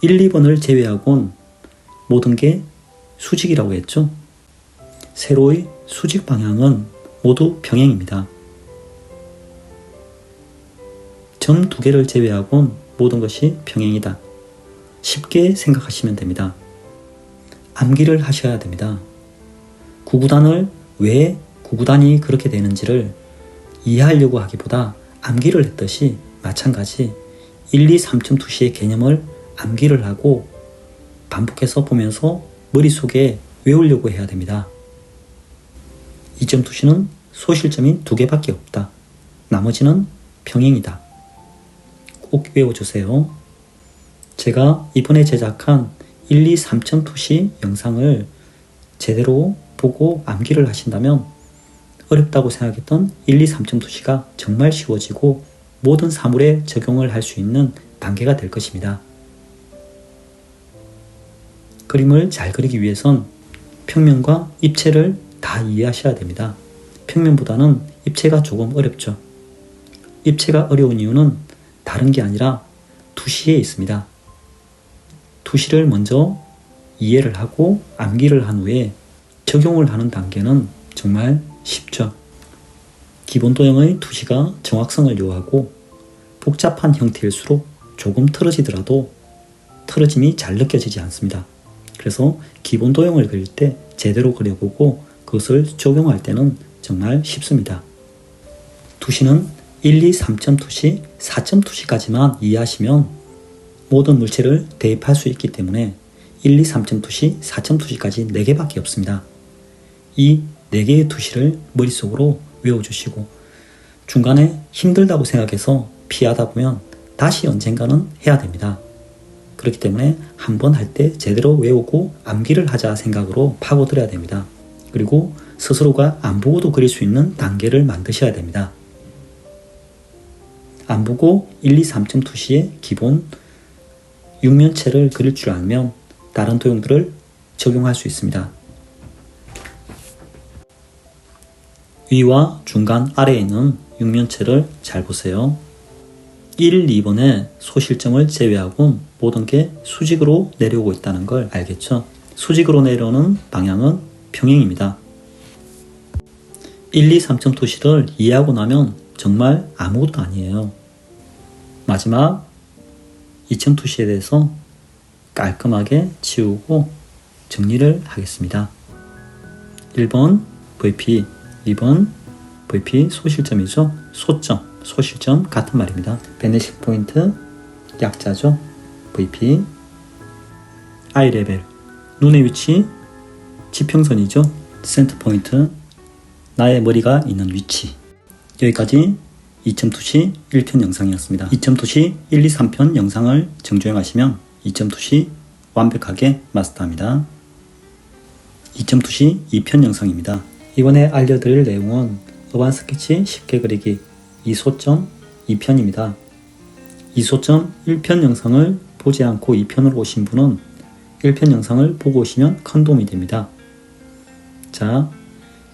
1, 2번을 제외하고는 모든 게 수직이라고 했죠. 세로의 수직 방향은 모두 평행입니다. 점 2개를 제외하고는 모든 것이 평행이다. 쉽게 생각하시면 됩니다. 암기를 하셔야 됩니다. 구구단을 왜 구구단이 그렇게 되는지를 이해하려고 하기보다 암기를 했듯이 마찬가지 1, 2, 3점 투시의 개념을 암기를 하고 반복해서 보면서 머릿속에 외우려고 해야 됩니다. 2점 투시는 소실점이 2개밖에 없다. 나머지는 평행이다. 꼭 외워주세요. 제가 이번에 제작한 1, 2, 3점 투시 영상을 제대로 보고 암기를 하신다면 어렵다고 생각했던 1, 2, 3점 투시가 정말 쉬워지고 모든 사물에 적용을 할 수 있는 단계가 될 것입니다. 그림을 잘 그리기 위해선 평면과 입체를 다 이해하셔야 됩니다. 평면보다는 입체가 조금 어렵죠. 입체가 어려운 이유는 다른 게 아니라 투시에 있습니다. 투시를 먼저 이해를 하고 암기를 한 후에 적용을 하는 단계는 정말 쉽죠. 기본 도형의 투시가 정확성을 요하고 복잡한 형태일수록 조금 틀어지더라도 틀어짐이 잘 느껴지지 않습니다. 그래서 기본 도형을 그릴 때 제대로 그려보고 그것을 적용할 때는 정말 쉽습니다. 투시는 1, 2, 3점 투시, 4점 투시까지만 이해하시면 모든 물체를 대입할 수 있기 때문에 1, 2, 3점 투시, 4점 투시까지 4개밖에 없습니다. 이 4개의 투시를 머릿속으로 외워주시고 중간에 힘들다고 생각해서 피하다 보면 다시 언젠가는 해야 됩니다. 그렇기 때문에 한번 할 때 제대로 외우고 암기를 하자 생각으로 파고들어야 됩니다. 그리고 스스로가 안 보고도 그릴 수 있는 단계를 만드셔야 됩니다. 안 보고 1, 2, 3점 투시의 기본 육면체를 그릴 줄 알면 다른 도형들을 적용할 수 있습니다. 위와 중간 아래에 있는 육면체를 잘 보세요. 1, 2번의 소실점을 제외하고 모든 게 수직으로 내려오고 있다는 걸 알겠죠? 수직으로 내려오는 방향은 평행입니다. 1, 2, 3점 투시를 이해하고 나면 정말 아무것도 아니에요. 마지막 2점 투시에 대해서 깔끔하게 지우고 정리를 하겠습니다. 1번 VP, 2번 VP 소실점이죠. 소점, 소실점 같은 말입니다. 베네식 포인트 약자죠. VP 아이 레벨, 눈의 위치 지평선이죠. 센터 포인트 나의 머리가 있는 위치. 여기까지 2점 투시 1편 영상이었습니다. 2점 투시 1, 2, 3편 영상을 정주행하시면 2점 투시 완벽하게 마스터합니다. 2점 투시 2편 영상입니다. 이번에 알려드릴 내용은 어반 스케치 쉽게 그리기 2소점 2편입니다. 2소점 1편 영상을 보지 않고 2편으로 오신 분은 1편 영상을 보고 오시면 큰 도움이 됩니다. 자,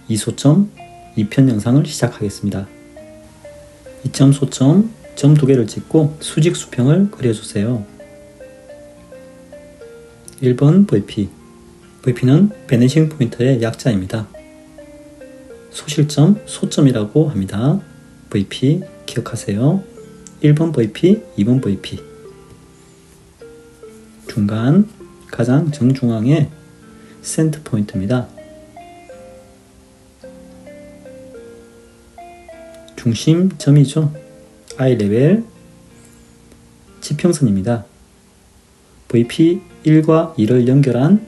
2소점 2편 영상을 시작하겠습니다. 이점, 소점, 점 2개를 찍고 수직 수평을 그려주세요. 1번 VP. VP는 베니싱 포인트의 약자입니다. 소실점, 소점이라고 합니다. VP 기억하세요. 1번 VP, 2번 VP. 중간, 가장 정중앙의 센터 포인트입니다. 중심점이죠. I레벨 지평선입니다. VP 1과 2를 연결한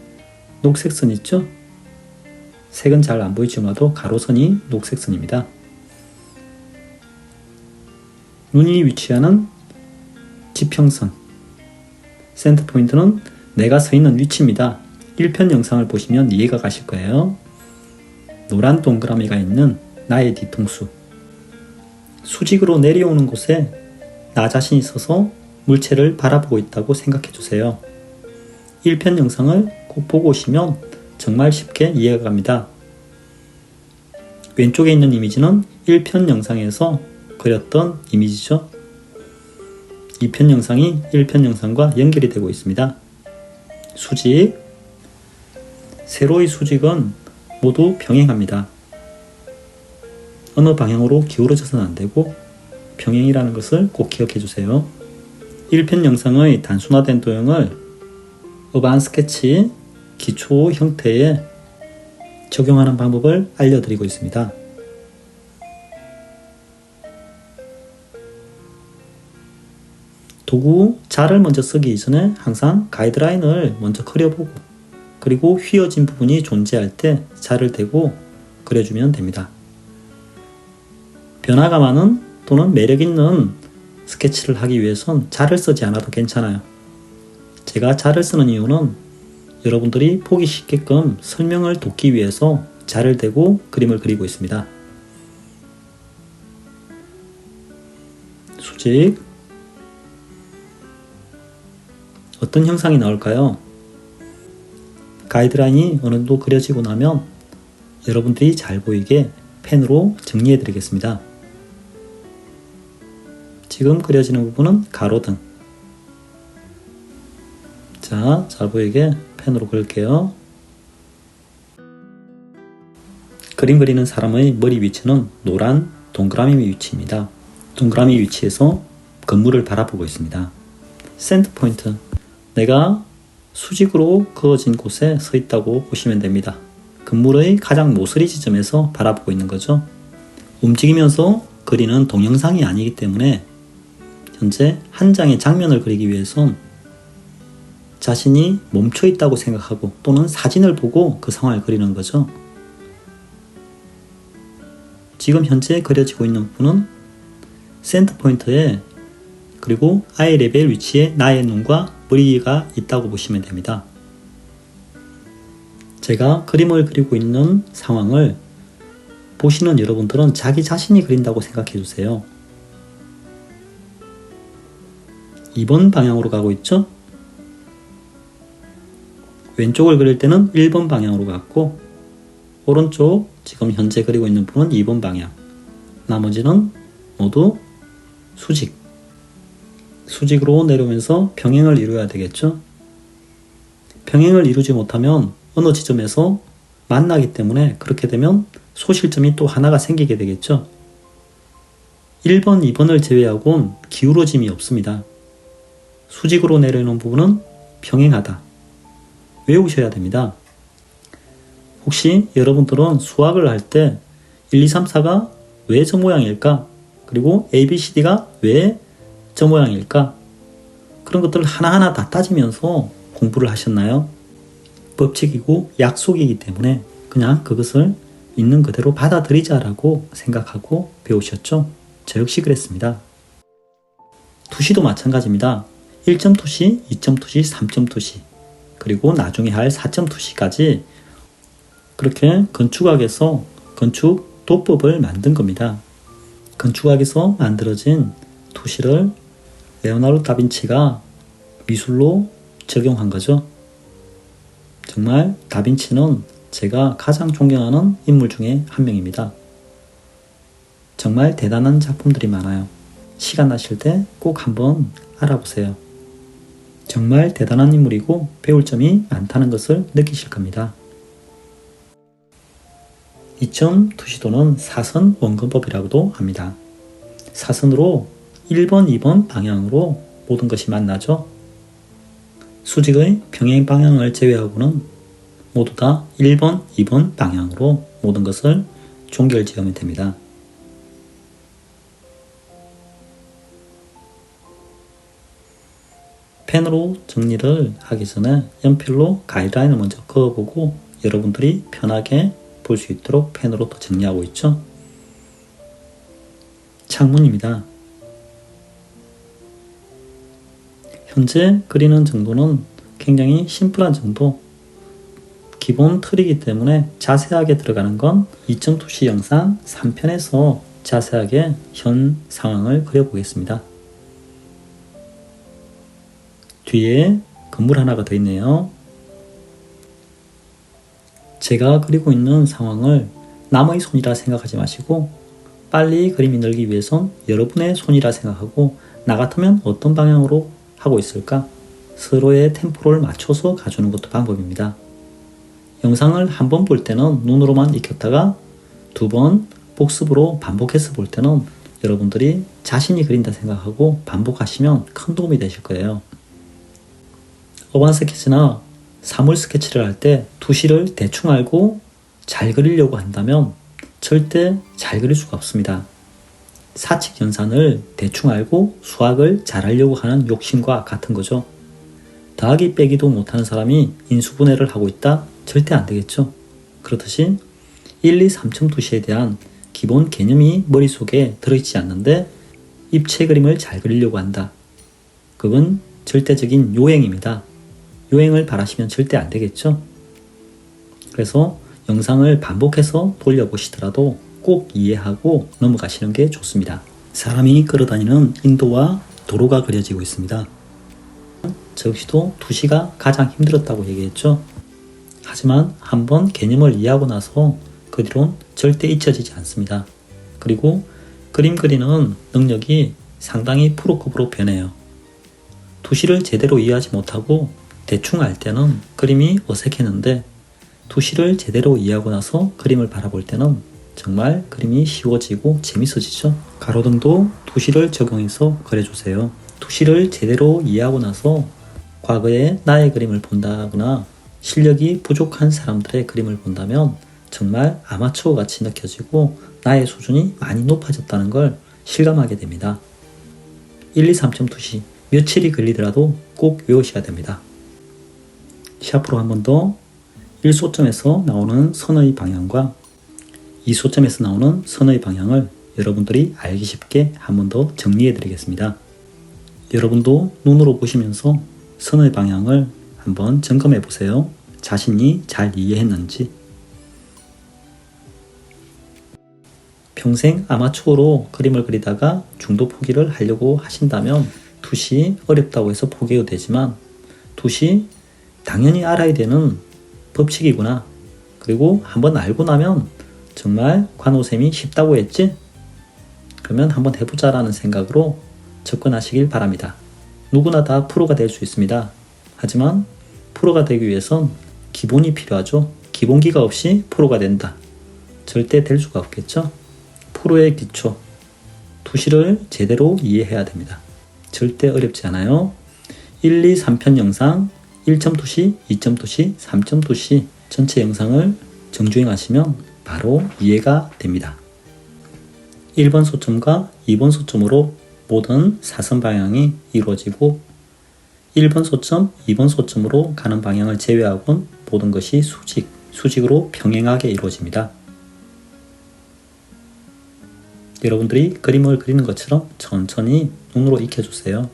녹색 선 있죠? 색은 잘 안 보이지만도 가로선이 녹색 선입니다. 눈이 위치하는 지평선 센터 포인트는 내가 서 있는 위치입니다. 1편 영상을 보시면 이해가 가실 거예요. 노란 동그라미가 있는 나의 뒤통수. 수직으로 내려오는 곳에 나 자신이 서서 물체를 바라보고 있다고 생각해 주세요. 1편 영상을 꼭 보고 오시면 정말 쉽게 이해가 갑니다. 왼쪽에 있는 이미지는 1편 영상에서 그렸던 이미지죠. 2편 영상이 1편 영상과 연결이 되고 있습니다. 수직, 세로의 수직은 모두 병행합니다. 어느 방향으로 기울어져서는 안 되고 병행이라는 것을 꼭 기억해 주세요. 1편 영상의 단순화된 도형을 어반 스케치 기초 형태에 적용하는 방법을 알려드리고 있습니다. 도구 자를 먼저 쓰기 이전에 항상 가이드라인을 먼저 그려보고 그리고 휘어진 부분이 존재할 때 자를 대고 그려주면 됩니다. 변화가 많은 또는 매력있는 스케치를 하기 위해선 자를 쓰지 않아도 괜찮아요. 제가 자를 쓰는 이유는 여러분들이 보기 쉽게끔 설명을 돕기 위해서 자를 대고 그림을 그리고 있습니다. 수직. 어떤 형상이 나올까요? 가이드라인이 어느 정도 그려지고 나면 여러분들이 잘 보이게 펜으로 정리해 드리겠습니다. 지금 그려지는 부분은 가로등. 자, 잘 보이게 펜으로 그릴게요. 그림 그리는 사람의 머리 위치는 노란 동그라미 위치입니다. 동그라미 위치에서 건물을 바라보고 있습니다. 센터 포인트. 내가 수직으로 그어진 곳에 서 있다고 보시면 됩니다. 건물의 가장 모서리 지점에서 바라보고 있는 거죠. 움직이면서 그리는 동영상이 아니기 때문에 현재 한 장의 장면을 그리기 위해선 자신이 멈춰 있다고 생각하고 또는 사진을 보고 그 상황을 그리는 거죠. 지금 현재 그려지고 있는 부분은 센터 포인트에 그리고 아이 레벨 위치에 나의 눈과 머리가 있다고 보시면 됩니다. 제가 그림을 그리고 있는 상황을 보시는 여러분들은 자기 자신이 그린다고 생각해 주세요. 2번 방향으로 가고 있죠? 왼쪽을 그릴 때는 1번 방향으로 갔고 오른쪽 지금 현재 그리고 있는 부분은 2번 방향. 나머지는 모두 수직. 수직으로 내려오면서 평행을 이루어야 되겠죠? 평행을 이루지 못하면 어느 지점에서 만나기 때문에 그렇게 되면 소실점이 또 하나가 생기게 되겠죠? 1번, 2번을 제외하고는 기울어짐이 없습니다. 수직으로 내려오는 부분은 평행하다. 외우셔야 됩니다. 혹시 여러분들은 수학을 할 때 1, 2, 3, 4가 왜 저 모양일까? 그리고 A, B, C, D가 왜 저 모양일까? 그런 것들을 하나하나 다 따지면서 공부를 하셨나요? 법칙이고 약속이기 때문에 그냥 그것을 있는 그대로 받아들이자라고 생각하고 배우셨죠? 저 역시 그랬습니다. 투시도 마찬가지입니다. 1점 투시, 2점 투시, 3점 투시 그리고 나중에 할 4점 투시까지 그렇게 건축학에서 건축 도법을 만든 겁니다. 건축학에서 만들어진 투시를 레오나르도 다빈치가 미술로 적용한 거죠. 정말 다빈치는 제가 가장 존경하는 인물 중에 한 명입니다. 정말 대단한 작품들이 많아요. 시간 나실 때 꼭 한번 알아보세요. 정말 대단한 인물이고 배울 점이 많다는 것을 느끼실 겁니다. 2점 투시도는 사선 원근법이라고도 합니다. 사선으로 1번, 2번 방향으로 모든 것이 만나죠. 수직의 평행 방향을 제외하고는 모두 다 1번, 2번 방향으로 모든 것을 종결지으면 됩니다. 펜으로 정리를 하기 전에 연필로 가이드라인을 먼저 그어보고 여러분들이 편하게 볼 수 있도록 펜으로 또 정리하고 있죠. 창문입니다. 현재 그리는 정도는 굉장히 심플한 정도, 기본 틀이기 때문에 자세하게 들어가는 건 2점 투시 영상 3편에서 자세하게 현 상황을 그려보겠습니다. 뒤에 건물 하나가 더 있네요. 제가 그리고 있는 상황을 남의 손이라 생각하지 마시고 빨리 그림이 늘기 위해선 여러분의 손이라 생각하고 나 같으면 어떤 방향으로 하고 있을까? 서로의 템포를 맞춰서 가주는 것도 방법입니다. 영상을 한 번 볼 때는 눈으로만 익혔다가 2번 복습으로 반복해서 볼 때는 여러분들이 자신이 그린다 생각하고 반복하시면 큰 도움이 되실 거예요. 어반 스케치나 사물 스케치를 할 때 투시를 대충 알고 잘 그리려고 한다면 절대 잘 그릴 수가 없습니다. 사칙 연산을 대충 알고 수학을 잘하려고 하는 욕심과 같은 거죠. 더하기 빼기도 못하는 사람이 인수분해를 하고 있다? 절대 안 되겠죠. 그렇듯이 1, 2, 3점 투시에 대한 기본 개념이 머릿속에 들어있지 않는데 입체 그림을 잘 그리려고 한다. 그건 절대적인 요행입니다. 요행을 바라시면 절대 안 되겠죠. 그래서 영상을 반복해서 돌려보시더라도 꼭 이해하고 넘어가시는 게 좋습니다. 사람이 걸어다니는 인도와 도로가 그려지고 있습니다. 저 역시도 투시가 가장 힘들었다고 얘기했죠. 하지만 한번 개념을 이해하고 나서 그 뒤로는 절대 잊혀지지 않습니다. 그리고 그림 그리는 능력이 상당히 프로급으로 변해요. 투시를 제대로 이해하지 못하고 대충 알 때는 그림이 어색했는데 투시를 제대로 이해하고 나서 그림을 바라볼 때는 정말 그림이 쉬워지고 재밌어지죠. 가로등도 투시를 적용해서 그려주세요. 투시를 제대로 이해하고 나서 과거에 나의 그림을 본다거나 실력이 부족한 사람들의 그림을 본다면 정말 아마추어 같이 느껴지고 나의 수준이 많이 높아졌다는 걸 실감하게 됩니다. 1, 2, 3점 투시 며칠이 걸리더라도 꼭 외우셔야 됩니다. 샤프로 한 번 더 1소점에서 나오는 선의 방향과 2소점에서 나오는 선의 방향을 여러분들이 알기 쉽게 한 번 더 정리해 드리겠습니다. 여러분도 눈으로 보시면서 선의 방향을 한번 점검해 보세요. 자신이 잘 이해했는지. 평생 아마추어로 그림을 그리다가 중도 포기를 하려고 하신다면 투시 어렵다고 해서 포기해도 되지만 투시 당연히 알아야 되는 법칙이구나. 그리고 한번 알고 나면 정말 관호쌤이 쉽다고 했지? 그러면 한번 해보자라는 생각으로 접근하시길 바랍니다. 누구나 다 프로가 될 수 있습니다. 하지만 프로가 되기 위해선 기본이 필요하죠. 기본기가 없이 프로가 된다. 절대 될 수가 없겠죠. 프로의 기초, 투시를 제대로 이해해야 됩니다. 절대 어렵지 않아요. 1, 2, 3편 영상 1점 투시, 2점 투시, 3점 투시 전체 영상을 정주행하시면 바로 이해가 됩니다. 1번 소점과 2번 소점으로 모든 사선 방향이 이루어지고 1번 소점, 2번 소점으로 가는 방향을 제외하고는 모든 것이 수직으로 평행하게 이루어집니다. 여러분들이 그림을 그리는 것처럼 천천히 눈으로 익혀주세요.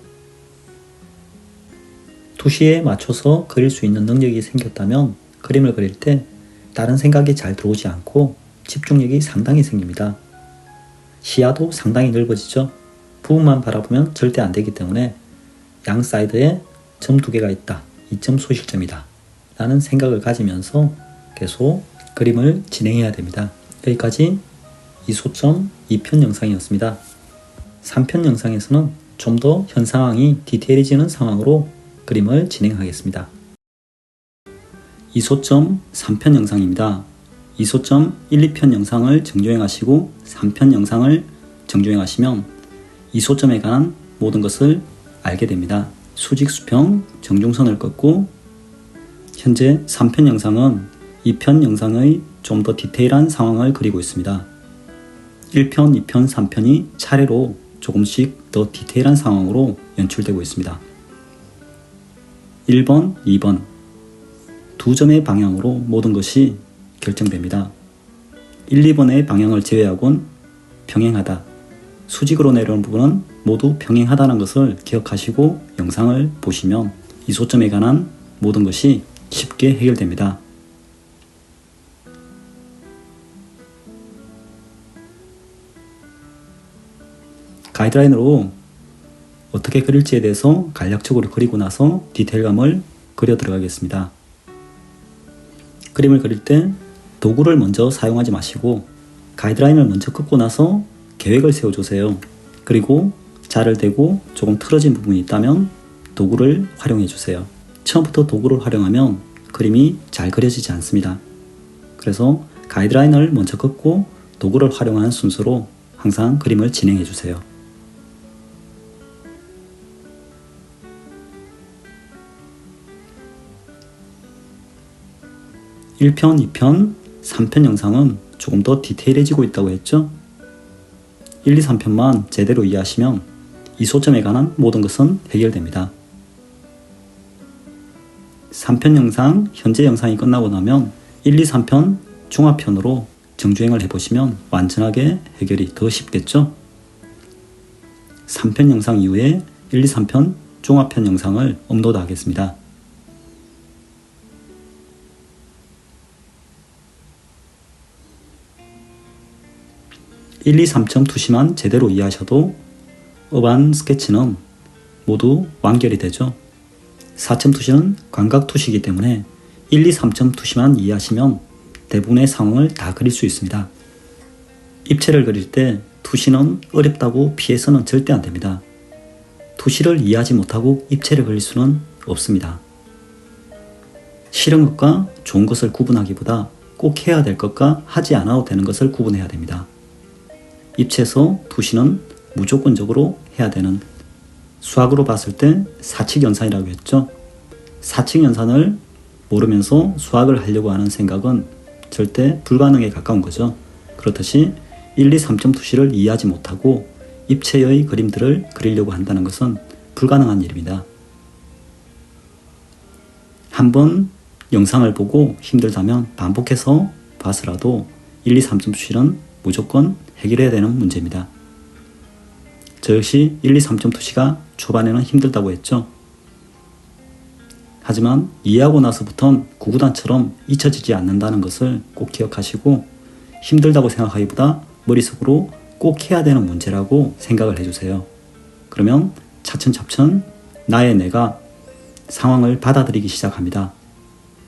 투시에 맞춰서 그릴 수 있는 능력이 생겼다면 그림을 그릴 때 다른 생각이 잘 들어오지 않고 집중력이 상당히 생깁니다. 시야도 상당히 넓어지죠. 부분만 바라보면 절대 안 되기 때문에 양 사이드에 점 2개가 있다. 2점 소실점이다. 라는 생각을 가지면서 계속 그림을 진행해야 됩니다. 여기까지 이소점 2편 영상이었습니다. 3편 영상에서는 좀 더 현 상황이 디테일해지는 상황으로 그림을 진행하겠습니다. 이소점 3편 영상입니다. 이소점 1, 2편 영상을 정주행하시고 3편 영상을 정주행하시면 이소점에 관한 모든 것을 알게 됩니다. 수직 수평 정중선을 긋고 현재 3편 영상은 2편 영상의 좀 더 디테일한 상황을 그리고 있습니다. 1편, 2편, 3편이 차례로 조금씩 더 디테일한 상황으로 연출되고 있습니다. 1번, 2번 두 점의 방향으로 모든 것이 결정됩니다. 1, 2번의 방향을 제외하곤 평행하다. 수직으로 내려오는 부분은 모두 평행하다는 것을 기억하시고 영상을 보시면 이소점에 관한 모든 것이 쉽게 해결됩니다. 가이드라인으로 어떻게 그릴지에 대해서 간략적으로 그리고 나서 디테일감을 그려 들어가겠습니다. 그림을 그릴 때 도구를 먼저 사용하지 마시고 가이드라인을 먼저 긋고 나서 계획을 세워주세요. 그리고 자를 대고 조금 틀어진 부분이 있다면 도구를 활용해 주세요. 처음부터 도구를 활용하면 그림이 잘 그려지지 않습니다. 그래서 가이드라인을 먼저 긋고 도구를 활용하는 순서로 항상 그림을 진행해 주세요. (1편) (2편) (3편) 영상은 조금 더 디테일해지고 있다고 했죠? 1, 2, 3편만 제대로 이해하시면 이소점에 관한 모든 것은 해결됩니다. 3편 영상, 현재 영상이 끝나고 나면 1, 2, 3편 종합편으로 정주행을 해보시면 완전하게 해결이 더 쉽겠죠? 3편 영상 이후에 1, 2, 3편 종합편 영상을 업로드하겠습니다. (1, 2, 3점) 투시만 제대로 이해하셔도 어반 스케치는 모두 완결이 되죠. 4점 투시는 광각 투시이기 때문에 1, 2, 3점 투시만 이해하시면 대부분의 상황을 다 그릴 수 있습니다. 입체를 그릴 때 투시는 어렵다고 피해서는 절대 안 됩니다. 투시를 이해하지 못하고 입체를 그릴 수는 없습니다. 싫은 것과 좋은 것을 구분하기보다 꼭 해야 될 것과 하지 않아도 되는 것을 구분해야 됩니다. 입체에서 투시는 무조건적으로 해야 되는, 수학으로 봤을 때 사칙연산이라고 했죠. 사칙연산을 모르면서 수학을 하려고 하는 생각은 절대 불가능에 가까운 거죠. 그렇듯이 1, 2, 3점 투시를 이해하지 못하고 입체의 그림들을 그리려고 한다는 것은 불가능한 일입니다. 한번 영상을 보고 힘들다면 반복해서 봐서라도 1, 2, 3점 투시는 무조건 해결해야 되는 문제입니다. 저 역시 1, 2, 3점 투시가 초반에는 힘들다고 했죠. 하지만 이해하고 나서부터는 구구단처럼 잊혀지지 않는다는 것을 꼭 기억하시고 힘들다고 생각하기보다 머릿속으로 꼭 해야 되는 문제라고 생각을 해주세요. 그러면 차츰차츰 나의 뇌가 상황을 받아들이기 시작합니다.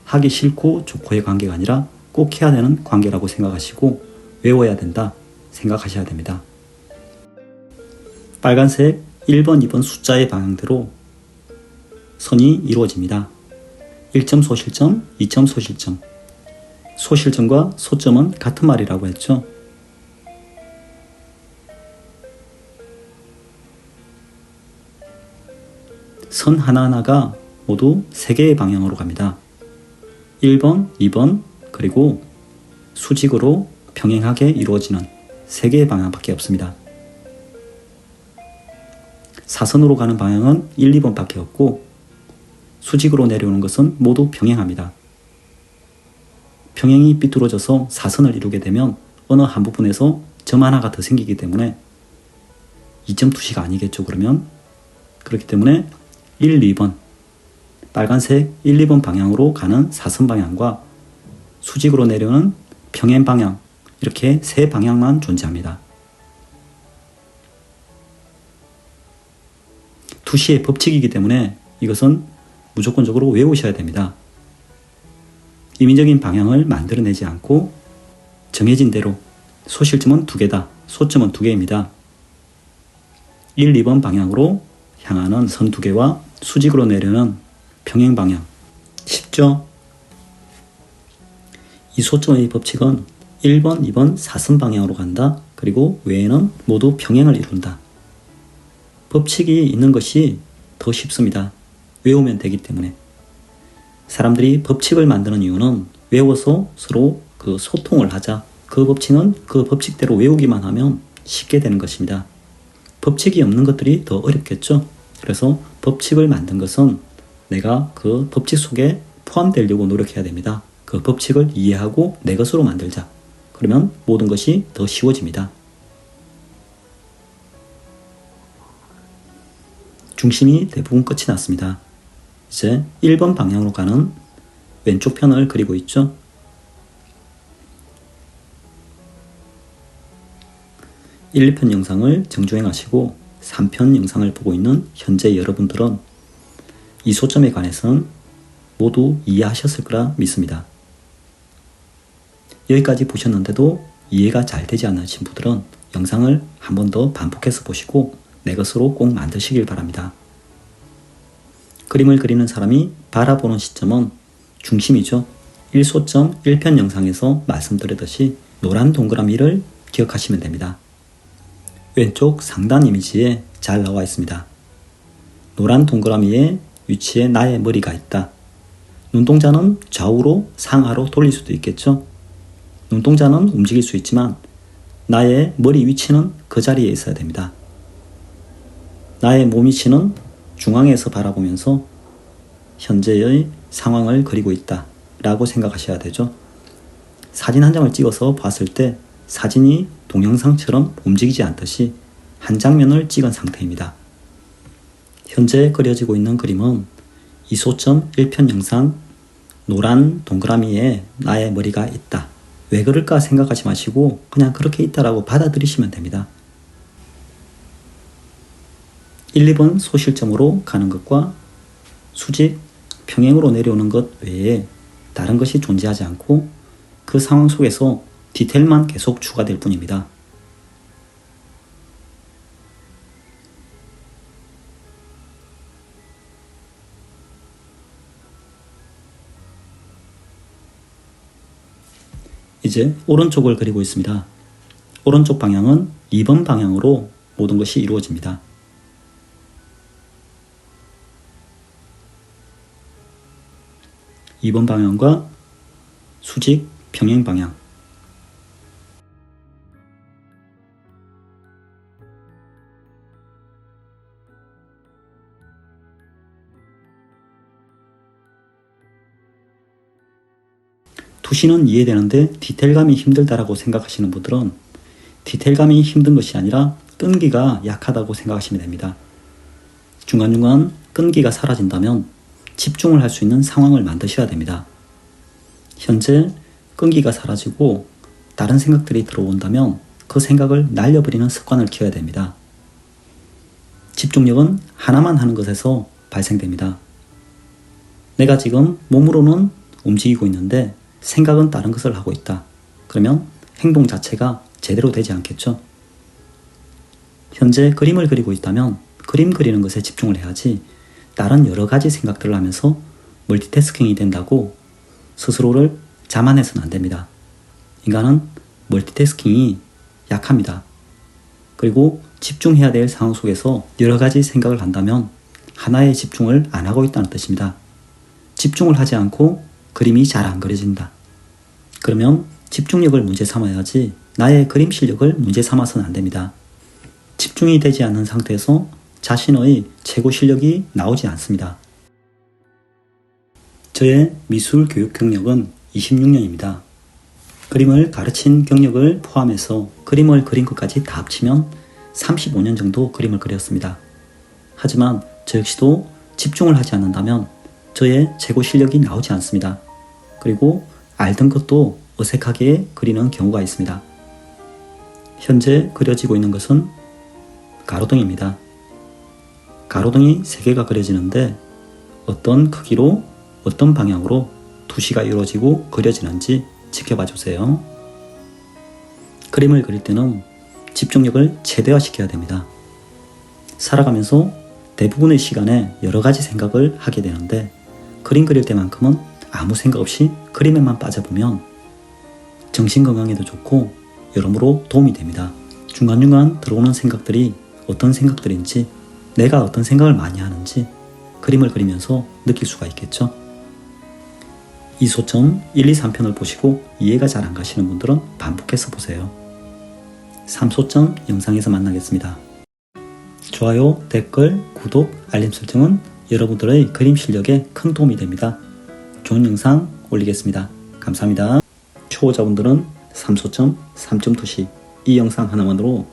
하기 싫고 좋고의 관계가 아니라 꼭 해야 되는 관계라고 생각하시고 외워야 된다 생각하셔야 됩니다. 빨간색 1번, 2번 숫자의 방향대로 선이 이루어집니다. 1점 소실점, 2점 소실점. 소실점과 소점은 같은 말이라고 했죠. 선 하나하나가 모두 3개의 방향으로 갑니다. 1번, 2번, 그리고 수직으로 평행하게 이루어지는 3개의 방향밖에 없습니다. 사선으로 가는 방향은 1, 2번밖에 없고 수직으로 내려오는 것은 모두 평행합니다. 평행이 삐뚤어져서 사선을 이루게 되면 어느 한 부분에서 점 하나가 더 생기기 때문에 2점 투시가 아니겠죠. 그러면 그렇기 때문에 1, 2번 빨간색 1, 2번 방향으로 가는 사선 방향과 수직으로 내려오는 평행 방향, 이렇게 3방향만 존재합니다. 투시의 법칙이기 때문에 이것은 무조건적으로 외우셔야 됩니다. 임의적인 방향을 만들어내지 않고 정해진 대로 소실점은 2개다. 소점은 2개입니다. 1, 2번 방향으로 향하는 선 2개와 수직으로 내려는 평행 방향. 쉽죠? 이 소점의 법칙은 1번, 2번 사선 방향으로 간다. 그리고 외에는 모두 평행을 이룬다. 법칙이 있는 것이 더 쉽습니다. 외우면 되기 때문에. 사람들이 법칙을 만드는 이유는 외워서 서로 소통을 하자. 그 법칙은 그 법칙대로 외우기만 하면 쉽게 되는 것입니다. 법칙이 없는 것들이 더 어렵겠죠? 그래서 법칙을 만든 것은 내가 그 법칙 속에 포함되려고 노력해야 됩니다. 그 법칙을 이해하고 내 것으로 만들자. 그러면 모든 것이 더 쉬워집니다. 중심이 대부분 끝이 났습니다. 이제 1번 방향으로 가는 왼쪽 편을 그리고 있죠. 1, 2편 영상을 정주행하시고 3편 영상을 보고 있는 현재 여러분들은 이 소점에 관해서는 모두 이해하셨을 거라 믿습니다. 여기까지 보셨는데도 이해가 잘 되지 않으신 분들은 영상을 한 번 더 반복해서 보시고 내 것으로 꼭 만드시길 바랍니다. 그림을 그리는 사람이 바라보는 시점은 중심이죠. 1소점 1편 영상에서 말씀드렸듯이 노란 동그라미를 기억하시면 됩니다. 왼쪽 상단 이미지에 잘 나와 있습니다. 노란 동그라미의 위치에 나의 머리가 있다. 눈동자는 좌우로 상하로 돌릴 수도 있겠죠. 눈동자는 움직일 수 있지만 나의 머리 위치는 그 자리에 있어야 됩니다. 나의 몸 위치는 중앙에서 바라보면서 현재의 상황을 그리고 있다 라고 생각하셔야 되죠. 사진 한 장을 찍어서 봤을 때 사진이 동영상처럼 움직이지 않듯이 한 장면을 찍은 상태입니다. 현재 그려지고 있는 그림은 이소점 1편 영상 노란 동그라미에 나의 머리가 있다. 왜 그럴까 생각하지 마시고 그냥 그렇게 있다라고 받아들이시면 됩니다. 1, 2번 소실점으로 가는 것과 수직, 평행으로 내려오는 것 외에 다른 것이 존재하지 않고 그 상황 속에서 디테일만 계속 추가될 뿐입니다. 이제 오른쪽을 그리고 있습니다. 오른쪽 방향은 2번 방향으로 모든 것이 이루어집니다. 2번 방향과 수직, 평행 방향. 투시는 이해되는데 디테일감이 힘들다라고 생각하시는 분들은 디테일감이 힘든 것이 아니라 끈기가 약하다고 생각하시면 됩니다. 중간중간 끈기가 사라진다면 집중을 할 수 있는 상황을 만드셔야 됩니다. 현재 끈기가 사라지고 다른 생각들이 들어온다면 그 생각을 날려버리는 습관을 키워야 됩니다. 집중력은 하나만 하는 것에서 발생됩니다. 내가 지금 몸으로는 움직이고 있는데 생각은 다른 것을 하고 있다. 그러면 행동 자체가 제대로 되지 않겠죠? 현재 그림을 그리고 있다면 그림 그리는 것에 집중을 해야지 다른 여러 가지 생각들을 하면서 멀티태스킹이 된다고 스스로를 자만해서는 안 됩니다. 인간은 멀티태스킹이 약합니다. 그리고 집중해야 될 상황 속에서 여러 가지 생각을 한다면 하나에 집중을 안 하고 있다는 뜻입니다. 집중을 하지 않고 그림이 잘 안 그려진다. 그러면 집중력을 문제 삼아야지 나의 그림 실력을 문제 삼아서는 안 됩니다. 집중이 되지 않는 상태에서 자신의 최고 실력이 나오지 않습니다. 저의 미술 교육 경력은 26년입니다. 그림을 가르친 경력을 포함해서 그림을 그린 것까지 다 합치면 35년 정도 그림을 그렸습니다. 하지만 저 역시도 집중을 하지 않는다면 저의 최고 실력이 나오지 않습니다. 그리고 알던 것도 어색하게 그리는 경우가 있습니다. 현재 그려지고 있는 것은 가로등입니다. 가로등이 3개가 그려지는데 어떤 크기로 어떤 방향으로 투시가 이루어지고 그려지는지 지켜봐 주세요. 그림을 그릴 때는 집중력을 최대화시켜야 됩니다. 살아가면서 대부분의 시간에 여러 가지 생각을 하게 되는데 그림 그릴 때만큼은 아무 생각 없이 그림에만 빠져보면 정신건강에도 좋고 여러모로 도움이 됩니다. 중간중간 들어오는 생각들이 어떤 생각들인지, 내가 어떤 생각을 많이 하는지 그림을 그리면서 느낄 수가 있겠죠. 이소점 1, 2, 3편을 보시고 이해가 잘 안 가시는 분들은 반복해서 보세요. 3소점 영상에서 만나겠습니다. 좋아요, 댓글, 구독, 알림 설정은 여러분들의 그림 실력에 큰 도움이 됩니다. 좋은 영상 올리겠습니다. 감사합니다. 초보자분들은 3소점, 3점 투시 이 영상 하나만으로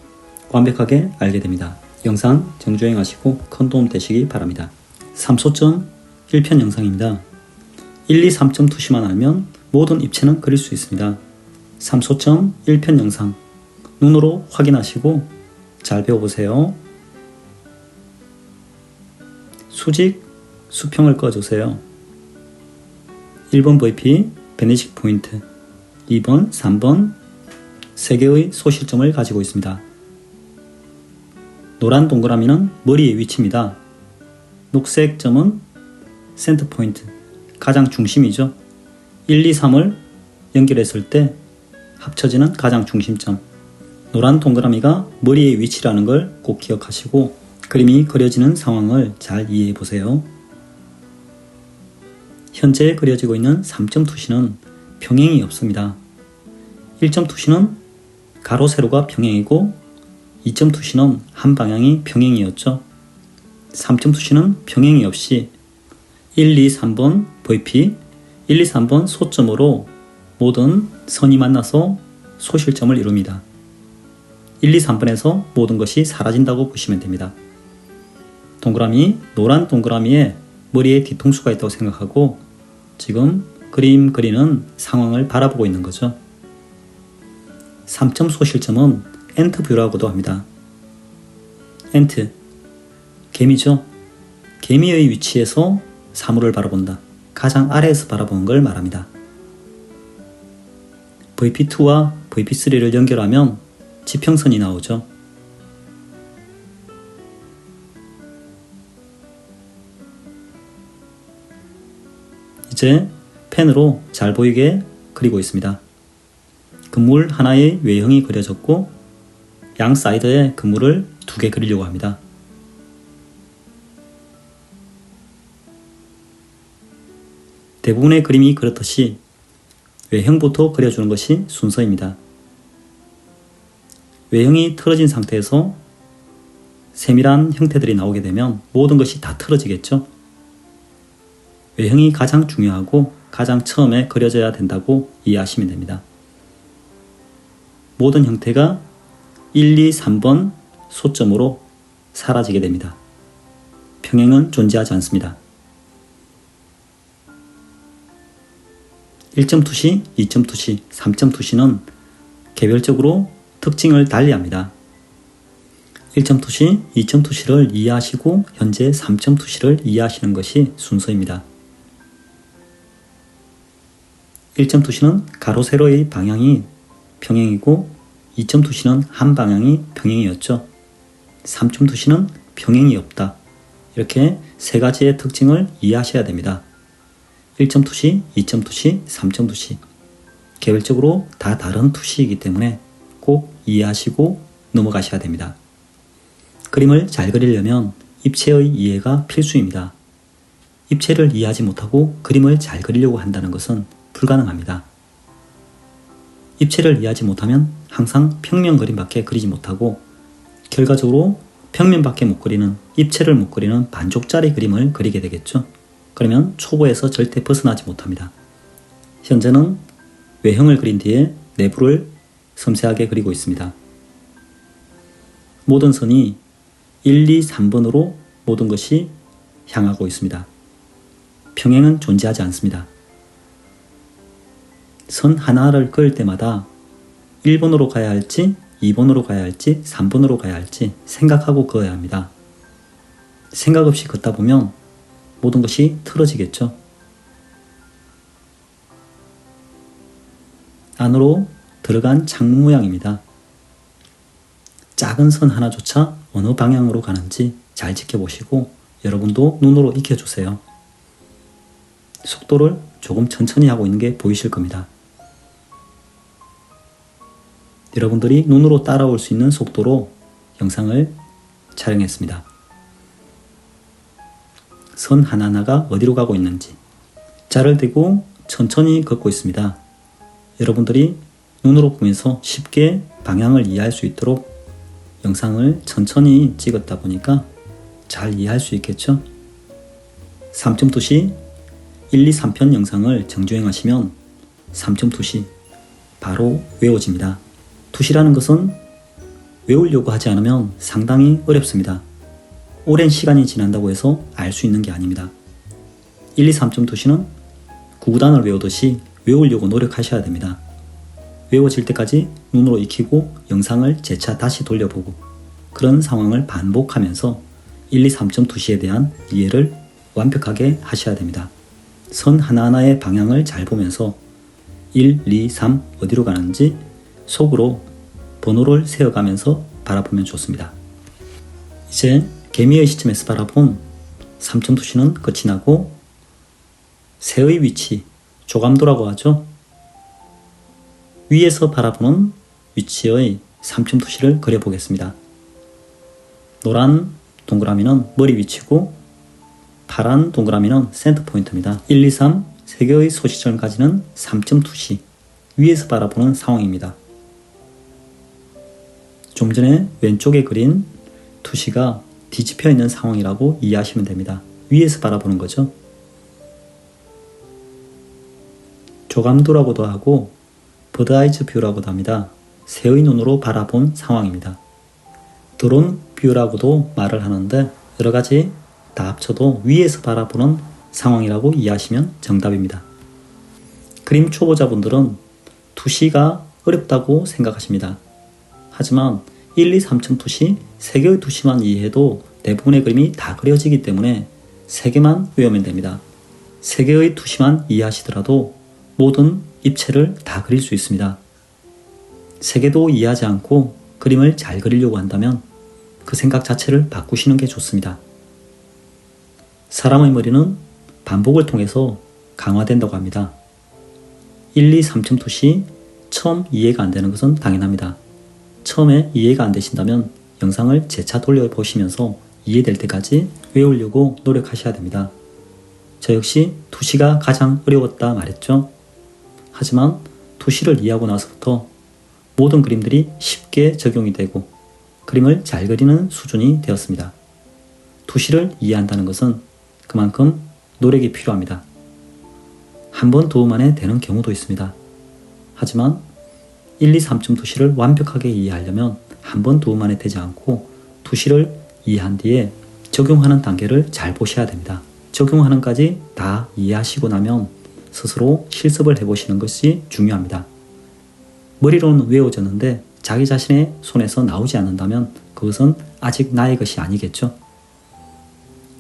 완벽하게 알게 됩니다. 영상 정주행하시고 큰 도움 되시기 바랍니다. 3소점 1편 영상입니다. 1, 2, 3점 투시만 알면 모든 입체는 그릴 수 있습니다. 3소점 1편 영상 눈으로 확인하시고 잘 배워보세요. 수직, 수평을 꺼주세요. 1번 VP, 베니식 포인트, 2번, 3번 3개의 소실점을 가지고 있습니다. 노란 동그라미는 머리의 위치입니다. 녹색 점은 센터 포인트, 가장 중심이죠. 1, 2, 3을 연결했을 때 합쳐지는 가장 중심점. 노란 동그라미가 머리의 위치라는 걸 꼭 기억하시고 그림이 그려지는 상황을 잘 이해해 보세요. 현재 그려지고 있는 3점 투시는 평행이 없습니다. 1점 투시는 가로 세로가 평행이고 2점 투시는 한 방향이 평행이었죠. 3점 투시는 평행이 없이 1, 2, 3번 VP, 1, 2, 3번 소점으로 모든 선이 만나서 소실점을 이룹니다. 1, 2, 3번에서 모든 것이 사라진다고 보시면 됩니다. 동그라미, 노란 동그라미에 머리에 뒤통수가 있다고 생각하고 지금 그림 그리는 상황을 바라보고 있는 거죠. 3점 소실점은 엔트 뷰라고도 합니다. 엔트, 개미죠. 개미의 위치에서 사물을 바라본다. 가장 아래에서 바라보는 걸 말합니다. VP2와 VP3를 연결하면 지평선이 나오죠. 이제 펜으로 잘 보이게 그리고 있습니다. 그물 하나의 외형이 그려졌고 양 사이드에 그물을 2개 그리려고 합니다. 대부분의 그림이 그렇듯이 외형부터 그려주는 것이 순서입니다. 외형이 틀어진 상태에서 세밀한 형태들이 나오게 되면 모든 것이 다 틀어지겠죠. 외형이 가장 중요하고 가장 처음에 그려져야 된다고 이해하시면 됩니다. 모든 형태가 1, 2, 3번 소점으로 사라지게 됩니다. 평행은 존재하지 않습니다. 1점 투시, 2점 투시, 3점 투시는 개별적으로 특징을 달리합니다. 1점 투시, 2점 투시를 이해하시고 현재 3점 투시를 이해하시는 것이 순서입니다. 1점 투시는 가로 세로의 방향이 평행이고 2점 투시는 한 방향이 평행이었죠. 3점 투시는 평행이 없다. 이렇게 세 가지의 특징을 이해하셔야 됩니다. 1점 투시, 2점 투시, 3점 투시 개별적으로 다 다른 투시이기 때문에 꼭 이해하시고 넘어가셔야 됩니다. 그림을 잘 그리려면 입체의 이해가 필수입니다. 입체를 이해하지 못하고 그림을 잘 그리려고 한다는 것은 불가능합니다. 입체를 이해하지 못하면 항상 평면 그림밖에 그리지 못하고 결과적으로 평면밖에 못 그리는, 입체를 못 그리는 반쪽짜리 그림을 그리게 되겠죠. 그러면 초보에서 절대 벗어나지 못합니다. 현재는 외형을 그린 뒤에 내부를 섬세하게 그리고 있습니다. 모든 선이 1, 2, 3번으로 모든 것이 향하고 있습니다. 평행은 존재하지 않습니다. 선 하나를 그을 때마다 1번으로 가야 할지 2번으로 가야 할지 3번으로 가야 할지 생각하고 그어야 합니다. 생각 없이 걷다 보면 모든 것이 틀어지겠죠. 안으로 들어간 창문 모양입니다. 작은 선 하나조차 어느 방향으로 가는지 잘 지켜보시고 여러분도 눈으로 익혀주세요. 속도를 조금 천천히 하고 있는 게 보이실 겁니다. 여러분들이 눈으로 따라올 수 있는 속도로 영상을 촬영했습니다. 선 하나하나가 어디로 가고 있는지 자를 대고 천천히 걷고 있습니다. 여러분들이 눈으로 보면서 쉽게 방향을 이해할 수 있도록 영상을 천천히 찍었다 보니까 잘 이해할 수 있겠죠? 3.2시 1, 2, 3편 영상을 정주행하시면 3.2시 바로 외워집니다. 투시라는 것은 외우려고 하지 않으면 상당히 어렵습니다. 오랜 시간이 지난다고 해서 알 수 있는 게 아닙니다. 1, 2, 3.2시는 구구단을 외우듯이 외우려고 노력하셔야 됩니다. 외워질 때까지 눈으로 익히고 영상을 재차 다시 돌려보고 그런 상황을 반복하면서 1, 2, 3.2시에 대한 이해를 완벽하게 하셔야 됩니다. 선 하나하나의 방향을 잘 보면서 1, 2, 3 어디로 가는지 속으로 번호를 세어가면서 바라보면 좋습니다. 이제 개미의 시점에서 바라본 3.2시는 끝이 나고 새의 위치, 조감도라고 하죠. 위에서 바라보는 위치의 3.2시를 그려보겠습니다. 노란 동그라미는 머리 위치고 파란 동그라미는 센터 포인트입니다. 1, 2, 3 세 개의 소시점까지는 3.2시 위에서 바라보는 상황입니다. 좀 전에 왼쪽에 그린 투시가 뒤집혀 있는 상황이라고 이해하시면 됩니다. 위에서 바라보는 거죠. 조감도라고도 하고 버드아이즈 뷰라고도 합니다. 새의 눈으로 바라본 상황입니다. 드론 뷰라고도 말을 하는데 여러 가지 다 합쳐도 위에서 바라보는 상황이라고 이해하시면 정답입니다. 그림 초보자분들은 투시가 어렵다고 생각하십니다. 하지만 1, 2, 3.2시 3개의 투시만 이해해도 대부분의 그림이 다 그려지기 때문에 3개만 외우면 됩니다. 3개의 투시만 이해하시더라도 모든 입체를 다 그릴 수 있습니다. 3개도 이해하지 않고 그림을 잘 그리려고 한다면 그 생각 자체를 바꾸시는 게 좋습니다. 사람의 머리는 반복을 통해서 강화된다고 합니다. 1, 2, 3.2시 처음 이해가 안 되는 것은 당연합니다. 처음에 이해가 안 되신다면 영상을 재차 돌려보시면서 이해될 때까지 외우려고 노력하셔야 됩니다. 저 역시 투시가 가장 어려웠다 말했죠. 하지만 투시를 이해하고 나서부터 모든 그림들이 쉽게 적용이 되고 그림을 잘 그리는 수준이 되었습니다. 투시를 이해한다는 것은 그만큼 노력이 필요합니다. 한 번 도움 안에 되는 경우도 있습니다. 하지만 1, 2, 3.2시를 완벽하게 이해하려면 한 번 도움 안에 되지 않고 투시를 이해한 뒤에 적용하는 단계를 잘 보셔야 됩니다. 적용하는까지 다 이해하시고 나면 스스로 실습을 해보시는 것이 중요합니다. 머리로는 외워졌는데 자기 자신의 손에서 나오지 않는다면 그것은 아직 나의 것이 아니겠죠.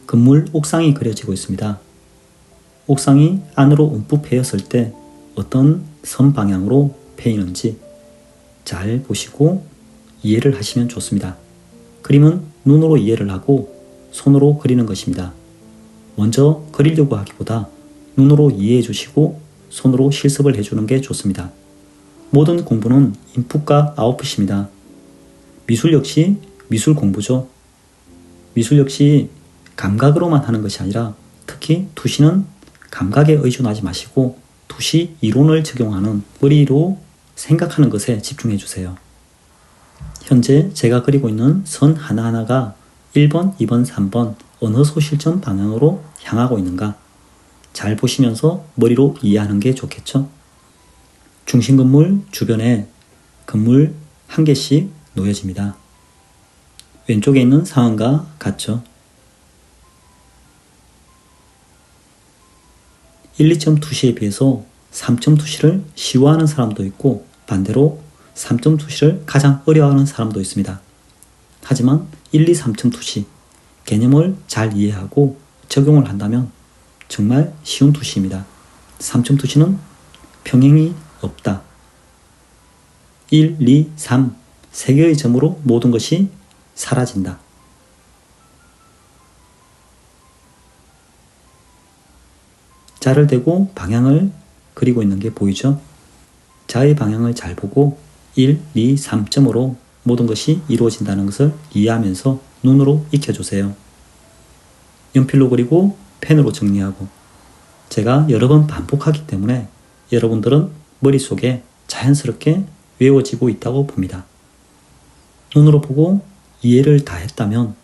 건물 옥상이 그려지고 있습니다. 옥상이 안으로 움푹 패였을 때 어떤 선 방향으로 패이는지 잘 보시고 이해를 하시면 좋습니다. 그림은 눈으로 이해를 하고 손으로 그리는 것입니다. 먼저 그리려고 하기보다 눈으로 이해해 주시고 손으로 실습을 해주는 게 좋습니다. 모든 공부는 인풋과 아웃풋입니다. 미술 역시 미술 공부죠. 미술 역시 감각으로만 하는 것이 아니라 특히 투시는 감각에 의존하지 마시고 투시 이론을 적용하는 머리로 생각하는 것에 집중해 주세요. 현재 제가 그리고 있는 선 하나하나가 1번, 2번, 3번 어느 소실점 방향으로 향하고 있는가 잘 보시면서 머리로 이해하는 게 좋겠죠. 중심 건물 주변에 건물 한 개씩 놓여집니다. 왼쪽에 있는 상황과 같죠. 1, 2.2시에 비해서 3.2시를 쉬워하는 사람도 있고 반대로 3.2시를 가장 어려워하는 사람도 있습니다. 하지만 1, 2, 3.2시 개념을 잘 이해하고 적용을 한다면 정말 쉬운 투시입니다. 3.2시는 평행이 없다. 1, 2, 3 세 개의 점으로 모든 것이 사라진다. 자를 대고 방향을 그리고 있는 게 보이죠? 자의 방향을 잘 보고 1, 2, 3점으로 모든 것이 이루어진다는 것을 이해하면서 눈으로 익혀주세요. 연필로 그리고 펜으로 정리하고 제가 여러 번 반복하기 때문에 여러분들은 머릿속에 자연스럽게 외워지고 있다고 봅니다. 눈으로 보고 이해를 다 했다면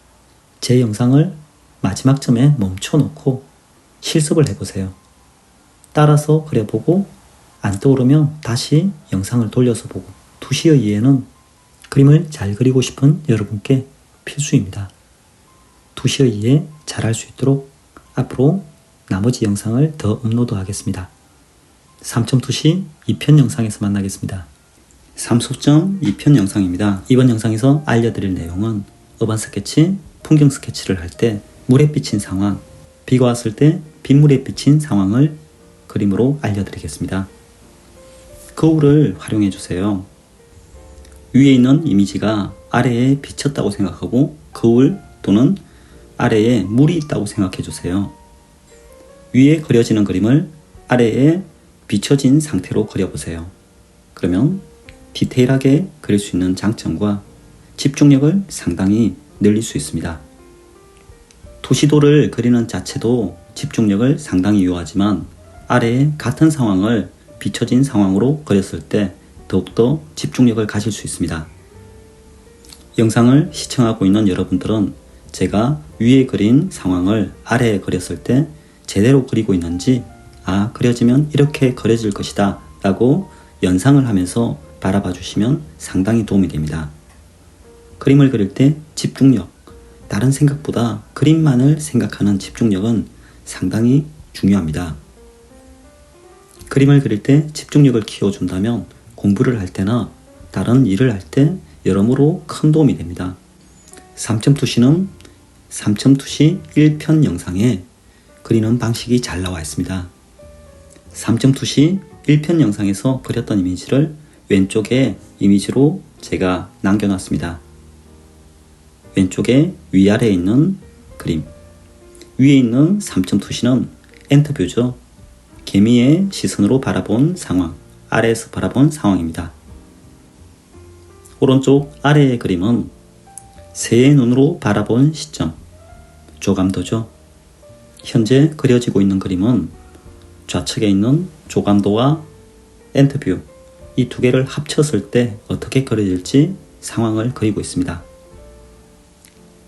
제 영상을 마지막 점에 멈춰놓고 실습을 해보세요. 따라서 그려보고 안 떠오르면 다시 영상을 돌려서 보고 2시의 이해는 그림을 잘 그리고 싶은 여러분께 필수입니다. 2시의 이해 잘할 수 있도록 앞으로 나머지 영상을 더 업로드하겠습니다. 3.2시 2편 영상에서 만나겠습니다. 3속 2편 영상입니다. 이번 영상에서 알려드릴 내용은 어반 스케치, 풍경 스케치를 할 때 물에 비친 상황, 비가 왔을 때 빗물에 비친 상황을 그림으로 알려드리겠습니다. 거울을 활용해 주세요. 위에 있는 이미지가 아래에 비쳤다고 생각하고 거울 또는 아래에 물이 있다고 생각해 주세요. 위에 그려지는 그림을 아래에 비춰진 상태로 그려보세요. 그러면 디테일하게 그릴 수 있는 장점과 집중력을 상당히 늘릴 수 있습니다. 도시도를 그리는 자체도 집중력을 상당히 요하지만 아래에 같은 상황을 비춰진 상황으로 그렸을 때 더욱더 집중력을 가질 수 있습니다. 영상을 시청하고 있는 여러분들은 제가 위에 그린 상황을 아래에 그렸을 때 제대로 그리고 있는지 그려지면 이렇게 그려질 것이다 라고 연상을 하면서 바라봐 주시면 상당히 도움이 됩니다. 그림을 그릴 때 집중력, 다른 생각보다 그림만을 생각하는 집중력은 상당히 중요합니다. 그림을 그릴 때 집중력을 키워준다면 공부를 할 때나 다른 일을 할 때 여러모로 큰 도움이 됩니다. 3.2시는 3.2시 1편 영상에 그리는 방식이 잘 나와 있습니다. 3.2시 1편 영상에서 그렸던 이미지를 왼쪽에 이미지로 제가 남겨놨습니다. 왼쪽에 위아래에 있는 그림, 위에 있는 3.2시는 엔터뷰죠. 개미의 시선으로 바라본 상황, 아래에서 바라본 상황입니다. 오른쪽 아래의 그림은 새의 눈으로 바라본 시점, 조감도죠. 현재 그려지고 있는 그림은 좌측에 있는 조감도와 엔터뷰, 이 두 개를 합쳤을 때 어떻게 그려질지 상황을 그리고 있습니다.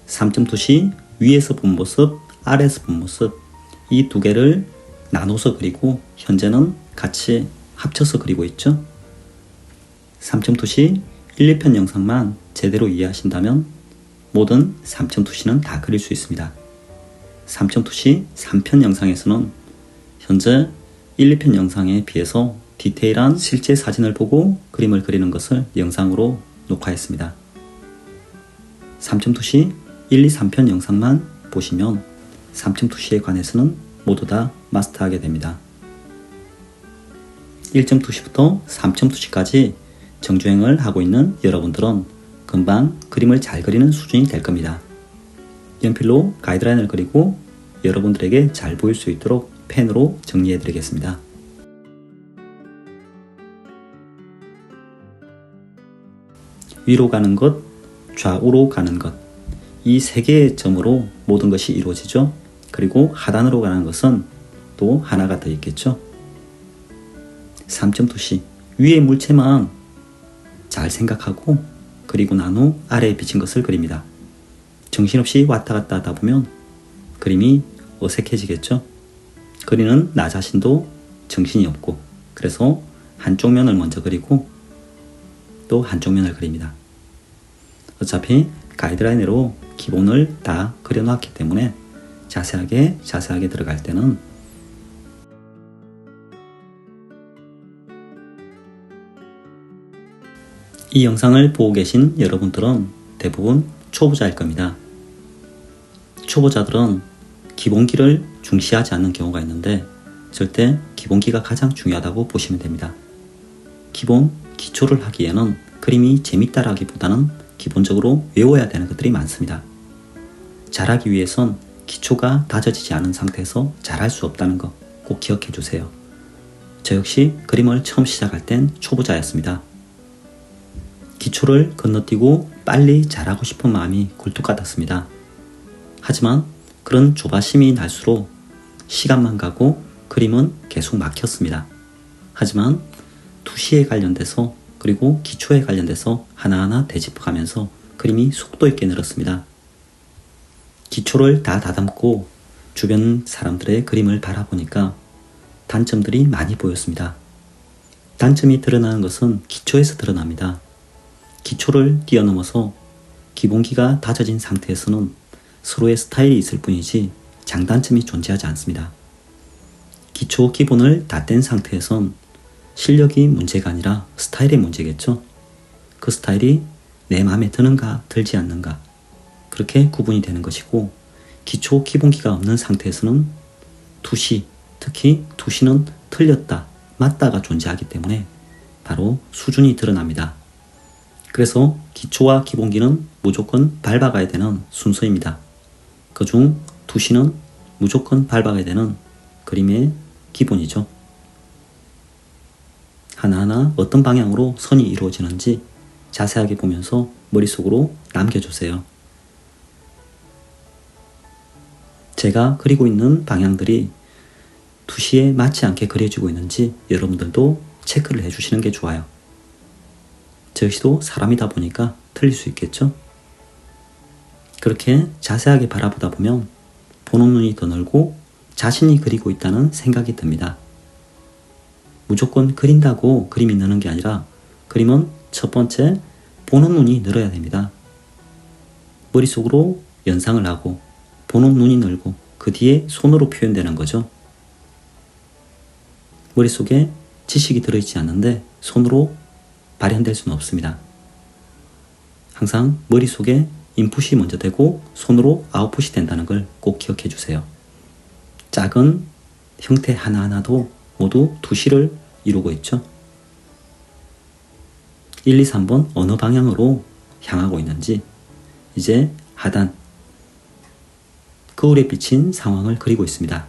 3.2시 위에서 본 모습, 아래에서 본 모습, 이 두 개를 나눠서 그리고 현재는 같이 합쳐서 그리고 있죠. 3.2시 1, 2편 영상만 제대로 이해하신다면 모든 3.2시는 다 그릴 수 있습니다. 3.2시 3편 영상에서는 현재 1, 2편 영상에 비해서 디테일한 실제 사진을 보고 그림을 그리는 것을 영상으로 녹화했습니다. 3.2시 1, 2, 3편 영상만 보시면 3.2시에 관해서는 모두 다 마스터하게 됩니다. 1.2시부터 3.2시까지 정주행을 하고 있는 여러분들은 금방 그림을 잘 그리는 수준이 될 겁니다. 연필로 가이드라인을 그리고 여러분들에게 잘 보일 수 있도록 펜으로 정리해 드리겠습니다. 위로 가는 것, 좌우로 가는 것, 이 세 개의 점으로 모든 것이 이루어지죠. 그리고 하단으로 가는 것은 또 하나가 더 있겠죠. 3.2시 위의 물체만 잘 생각하고 그리고 난 후 아래에 비친 것을 그립니다. 정신없이 왔다 갔다 하다 보면 그림이 어색해지겠죠. 그리는 나 자신도 정신이 없고, 그래서 한쪽 면을 먼저 그리고 또 한쪽 면을 그립니다. 어차피 가이드라인으로 기본을 다 그려놨기 때문에 자세하게 들어갈 때는 이 영상을 보고 계신 여러분들은 대부분 초보자일 겁니다. 초보자들은 기본기를 중시하지 않는 경우가 있는데 절대 기본기가 가장 중요하다고 보시면 됩니다. 기초를 하기에는 그림이 재밌다라기보다는 기본적으로 외워야 되는 것들이 많습니다. 잘하기 위해선 기초가 다져지지 않은 상태에서 잘할 수 없다는 거 꼭 기억해 주세요. 저 역시 그림을 처음 시작할 땐 초보자였습니다. 기초를 건너뛰고 빨리 잘하고 싶은 마음이 굴뚝 같았습니다. 하지만 그런 조바심이 날수록 시간만 가고 그림은 계속 막혔습니다. 하지만 투시에 관련돼서 그리고 기초에 관련돼서 하나하나 되짚어가면서 그림이 속도 있게 늘었습니다. 기초를 다 다듬고 주변 사람들의 그림을 바라보니까 단점들이 많이 보였습니다. 단점이 드러나는 것은 기초에서 드러납니다. 기초를 뛰어넘어서 기본기가 다져진 상태에서는 서로의 스타일이 있을 뿐이지 장단점이 존재하지 않습니다. 기초 기본을 다 뗀 상태에선 실력이 문제가 아니라 스타일의 문제겠죠. 그 스타일이 내 마음에 드는가 들지 않는가 그렇게 구분이 되는 것이고, 기초 기본기가 없는 상태에서는 투시, 특히 투시는 틀렸다, 맞다가 존재하기 때문에 바로 수준이 드러납니다. 그래서 기초와 기본기는 무조건 밟아가야 되는 순서입니다. 그중 투시는 무조건 밟아가야 되는 그림의 기본이죠. 하나하나 어떤 방향으로 선이 이루어지는지 자세하게 보면서 머릿속으로 남겨주세요. 제가 그리고 있는 방향들이 투시에 맞지 않게 그려지고 있는지 여러분들도 체크를 해주시는 게 좋아요. 저 역시도 사람이다 보니까 틀릴 수 있겠죠? 그렇게 자세하게 바라보다 보면 보는 눈이 더 넓고 자신이 그리고 있다는 생각이 듭니다. 무조건 그린다고 그림이 느는 게 아니라 그림은 첫 번째 보는 눈이 늘어야 됩니다. 머릿속으로 연상을 하고 보는 눈이 늘고 그 뒤에 손으로 표현되는 거죠. 머릿속에 지식이 들어있지 않는데 손으로 발현될 수는 없습니다. 항상 머릿속에 인풋이 먼저 되고 손으로 아웃풋이 된다는 걸 꼭 기억해 주세요. 작은 형태 하나하나도 모두 투시를 이루고 있죠. 1, 2, 3번 어느 방향으로 향하고 있는지, 이제 하단 거울에 비친 상황을 그리고 있습니다.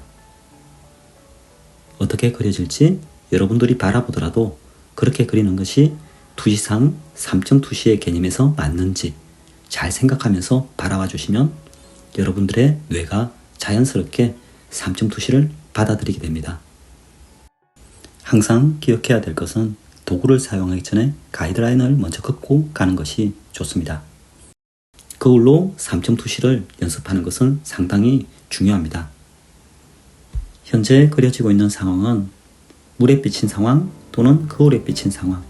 어떻게 그려질지 여러분들이 바라보더라도 그렇게 그리는 것이 투시상 3점 투시의 개념에서 맞는지 잘 생각하면서 바라봐 주시면 여러분들의 뇌가 자연스럽게 3점 투시를 받아들이게 됩니다. 항상 기억해야 될 것은 도구를 사용하기 전에 가이드라인을 먼저 긋고 가는 것이 좋습니다. 거울로 3점 투시를 연습하는 것은 상당히 중요합니다. 현재 그려지고 있는 상황은 물에 비친 상황 또는 거울에 비친 상황,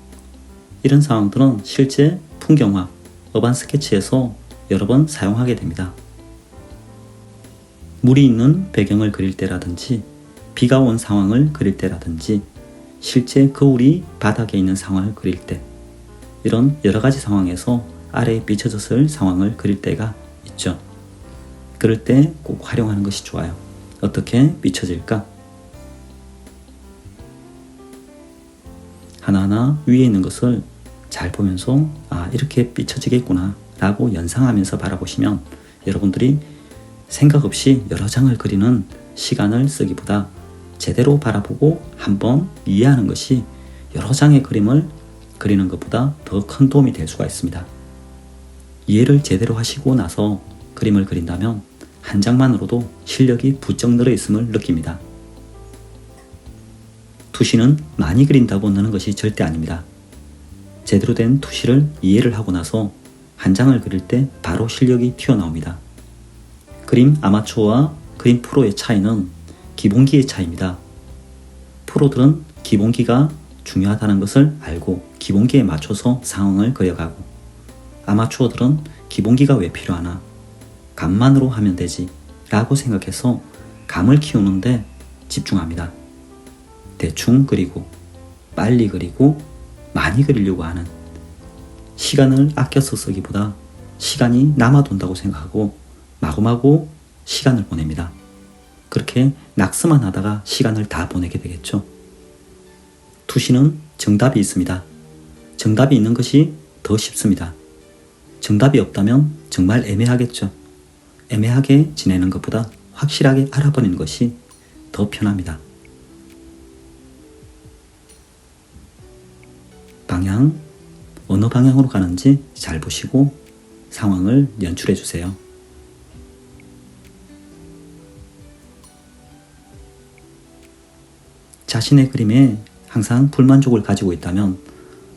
이런 상황들은 실제 풍경화, 어반 스케치에서 여러 번 사용하게 됩니다. 물이 있는 배경을 그릴 때라든지 비가 온 상황을 그릴 때라든지 실제 거울이 바닥에 있는 상황을 그릴 때, 이런 여러 가지 상황에서 아래에 비춰졌을 상황을 그릴 때가 있죠. 그럴 때 꼭 활용하는 것이 좋아요. 어떻게 비춰질까? 하나하나 위에 있는 것을 잘 보면서 이렇게 비춰지겠구나 라고 연상하면서 바라보시면 여러분들이 생각 없이 여러 장을 그리는 시간을 쓰기보다 제대로 바라보고 한번 이해하는 것이 여러 장의 그림을 그리는 것보다 더 큰 도움이 될 수가 있습니다. 이해를 제대로 하시고 나서 그림을 그린다면 한 장만으로도 실력이 부쩍 늘어 있음을 느낍니다. 투시는 많이 그린다고 느는 것이 절대 아닙니다. 제대로 된 투시를 이해를 하고 나서 한 장을 그릴 때 바로 실력이 튀어나옵니다. 그림 아마추어와 그림 프로의 차이는 기본기의 차이입니다. 프로들은 기본기가 중요하다는 것을 알고 기본기에 맞춰서 상황을 그려가고, 아마추어들은 기본기가 왜 필요하나? 감만으로 하면 되지 라고 생각해서 감을 키우는데 집중합니다. 대충 그리고 빨리 그리고 많이 그리려고 하는, 시간을 아껴서 쓰기보다 시간이 남아돈다고 생각하고 마구마구 시간을 보냅니다. 그렇게 낙서만 하다가 시간을 다 보내게 되겠죠. 투시는 정답이 있습니다. 정답이 있는 것이 더 쉽습니다. 정답이 없다면 정말 애매하겠죠. 애매하게 지내는 것보다 확실하게 알아버리는 것이 더 편합니다. 방향, 어느 방향으로 가는지 잘 보시고 상황을 연출해 주세요. 자신의 그림에 항상 불만족을 가지고 있다면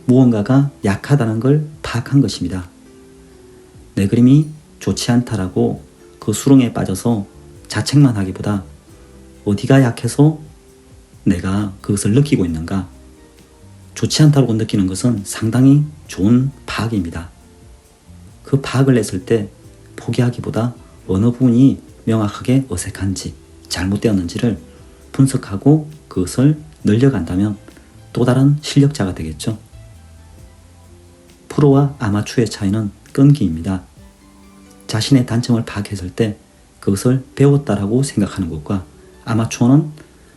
무언가가 약하다는 걸 파악한 것입니다. 내 그림이 좋지 않다라고 그 수렁에 빠져서 자책만 하기보다 어디가 약해서 내가 그것을 느끼고 있는가, 좋지 않다고 느끼는 것은 상당히 좋은 파악입니다. 그 파악을 했을 때 포기하기보다 어느 부분이 명확하게 어색한지 잘못되었는지를 분석하고 그것을 늘려간다면 또 다른 실력자가 되겠죠. 프로와 아마추어의 차이는 끈기입니다. 자신의 단점을 파악했을 때 그것을 배웠다라고 생각하는 것과 아마추어는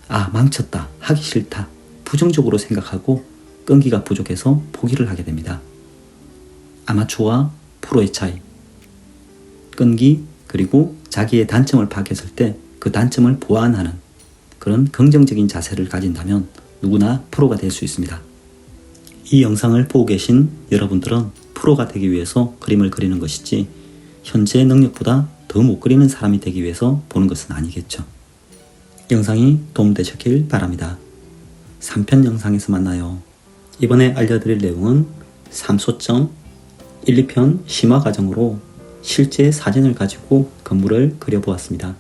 망쳤다, 하기 싫다, 부정적으로 생각하고 끈기가 부족해서 포기를 하게 됩니다. 아마추어와 프로의 차이, 끈기 그리고 자기의 단점을 파악했을 때 그 단점을 보완하는 그런 긍정적인 자세를 가진다면 누구나 프로가 될 수 있습니다. 이 영상을 보고 계신 여러분들은 프로가 되기 위해서 그림을 그리는 것이지 현재 능력보다 더 못 그리는 사람이 되기 위해서 보는 것은 아니겠죠. 영상이 도움되셨길 바랍니다. 3편 영상에서 만나요. 이번에 알려드릴 내용은 3소점 1, 2편 심화 과정으로 실제 사진을 가지고 건물을 그려보았습니다.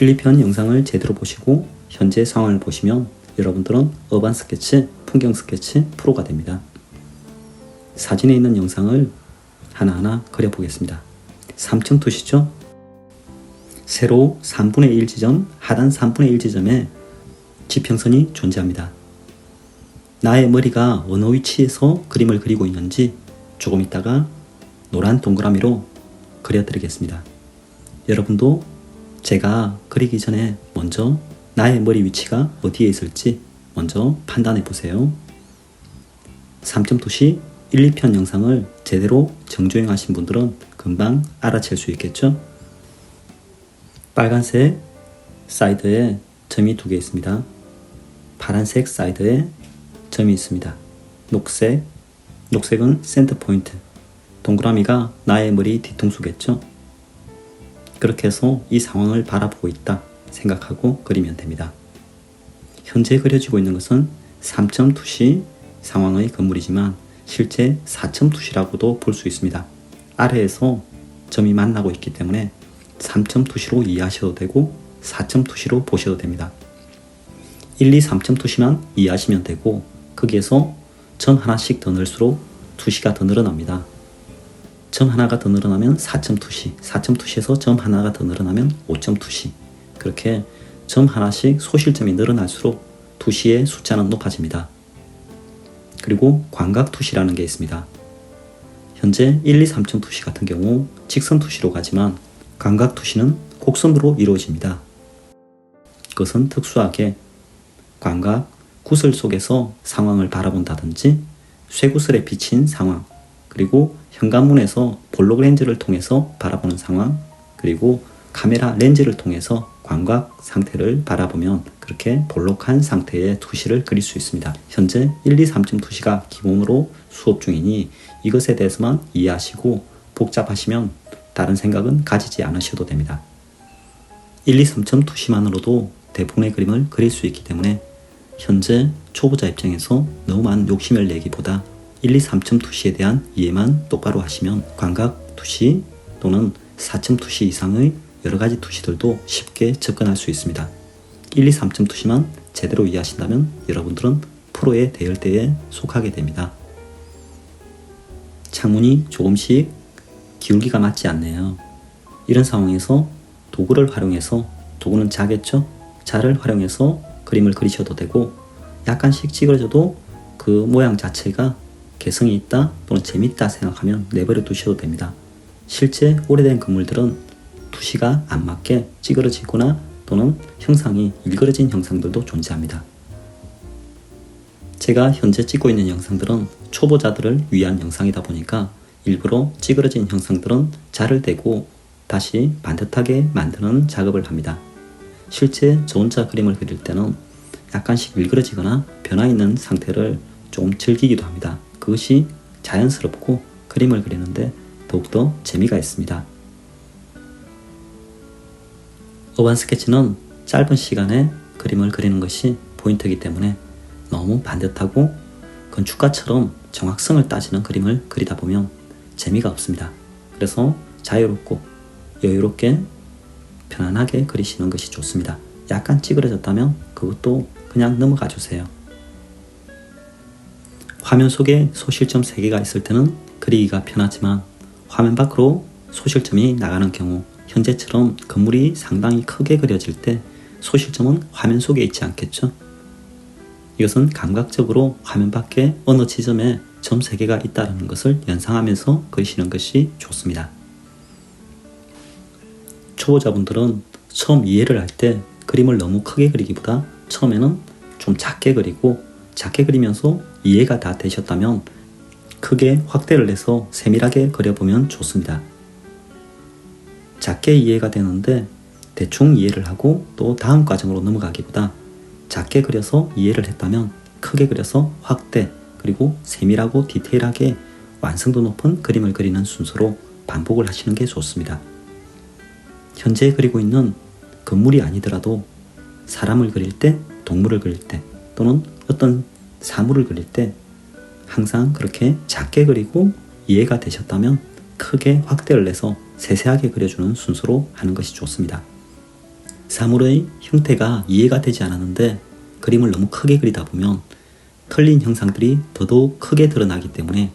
1, 2편 영상을 제대로 보시고 현재 상황을 보시면 여러분들은 어반 스케치, 풍경 스케치 프로가 됩니다. 사진에 있는 영상을 하나하나 그려보겠습니다. 3점 투시죠? 세로 3분의 1 지점, 하단 3분의 1 지점에 지평선이 존재합니다. 나의 머리가 어느 위치에서 그림을 그리고 있는지 조금 있다가 노란 동그라미로 그려드리겠습니다. 여러분도 제가 그리기 전에 먼저 나의 머리 위치가 어디에 있을지 먼저 판단해 보세요. 3점 투시 1, 2편 영상을 제대로 정주행하신 분들은 금방 알아챌 수 있겠죠? 빨간색 사이드에 점이 2개 있습니다. 파란색 사이드에 점이 있습니다. 녹색은 센터 포인트, 동그라미가 나의 머리 뒤통수겠죠? 그렇게 해서 이 상황을 바라보고 있다 생각하고 그리면 됩니다. 현재 그려지고 있는 것은 3점 투시 상황의 건물이지만 실제 4점 투시라고도 볼 수 있습니다. 아래에서 점이 만나고 있기 때문에 3점 투시로 이해하셔도 되고 4점 투시로 보셔도 됩니다. 1, 2, 3점 투시만 이해하시면 되고 거기에서 점 하나씩 더 넣을수록 투시가 더 늘어납니다. 점 하나가 더 늘어나면 4점 투시, 4점 투시에서 점 하나가 더 늘어나면 5점 투시, 그렇게 점 하나씩 소실점이 늘어날수록 투시의 숫자는 높아집니다. 그리고 광각 투시라는 게 있습니다. 현재 1, 2, 3점 투시 같은 경우 직선 투시로 가지만 광각 투시는 곡선으로 이루어집니다. 그것은 특수하게 광각, 구슬 속에서 상황을 바라본다든지 쇠구슬에 비친 상황, 그리고 현관문에서 볼록 렌즈를 통해서 바라보는 상황, 그리고 카메라 렌즈를 통해서 광각 상태를 바라보면 그렇게 볼록한 상태의 투시를 그릴 수 있습니다. 현재 1, 2, 3점 투시가 기본으로 수업 중이니 이것에 대해서만 이해하시고 복잡하시면 다른 생각은 가지지 않으셔도 됩니다. 1, 2, 3점 투시만으로도 대부분의 그림을 그릴 수 있기 때문에 현재 초보자 입장에서 너무 많은 욕심을 내기보다 1, 2, 3점 투시에 대한 이해만 똑바로 하시면 광각 투시 또는 4점 투시 이상의 여러가지 투시들도 쉽게 접근할 수 있습니다. 1, 2, 3점 투시만 제대로 이해하신다면 여러분들은 프로의 대열대에 속하게 됩니다. 창문이 조금씩 기울기가 맞지 않네요. 이런 상황에서 도구를 활용해서, 도구는 자겠죠? 자를 활용해서 그림을 그리셔도 되고 약간씩 찌그러져도 그 모양 자체가 개성이 있다 또는 재밌다 생각하면 내버려 두셔도 됩니다. 실제 오래된 건물들은 투시가 안 맞게 찌그러지거나 또는 형상이 일그러진 형상들도 존재합니다. 제가 현재 찍고 있는 영상들은 초보자들을 위한 영상이다 보니까 일부러 찌그러진 형상들은 자를 대고 다시 반듯하게 만드는 작업을 합니다. 실제 저 혼자 그림을 그릴 때는 약간씩 일그러지거나 변화 있는 상태를 좀 즐기기도 합니다. 그것이 자연스럽고 그림을 그리는데 더욱더 재미가 있습니다. 어반 스케치는 짧은 시간에 그림을 그리는 것이 포인트이기 때문에 너무 반듯하고 건축가처럼 정확성을 따지는 그림을 그리다 보면 재미가 없습니다. 그래서 자유롭고 여유롭게 편안하게 그리시는 것이 좋습니다. 약간 찌그러졌다면 그것도 그냥 넘어가 주세요. 화면 속에 소실점 3개가 있을 때는 그리기가 편하지만 화면 밖으로 소실점이 나가는 경우 현재처럼 건물이 상당히 크게 그려질 때 소실점은 화면 속에 있지 않겠죠? 이것은 감각적으로 화면 밖에 어느 지점에 점 3개가 있다는 것을 연상하면서 그리시는 것이 좋습니다. 초보자분들은 처음 이해를 할 때 그림을 너무 크게 그리기보다 처음에는 좀 작게 그리고 작게 그리면서 이해가 다 되셨다면 크게 확대를 해서 세밀하게 그려보면 좋습니다. 작게 이해가 되는데 대충 이해를 하고 또 다음 과정으로 넘어가기보다 작게 그려서 이해를 했다면 크게 그려서 확대 그리고 세밀하고 디테일하게 완성도 높은 그림을 그리는 순서로 반복을 하시는 게 좋습니다. 현재 그리고 있는 건물이 아니더라도 사람을 그릴 때, 동물을 그릴 때 또는 어떤 사물을 그릴 때 항상 그렇게 작게 그리고 이해가 되셨다면 크게 확대를 내서 세세하게 그려주는 순서로 하는 것이 좋습니다. 사물의 형태가 이해가 되지 않았는데 그림을 너무 크게 그리다 보면 틀린 형상들이 더더욱 크게 드러나기 때문에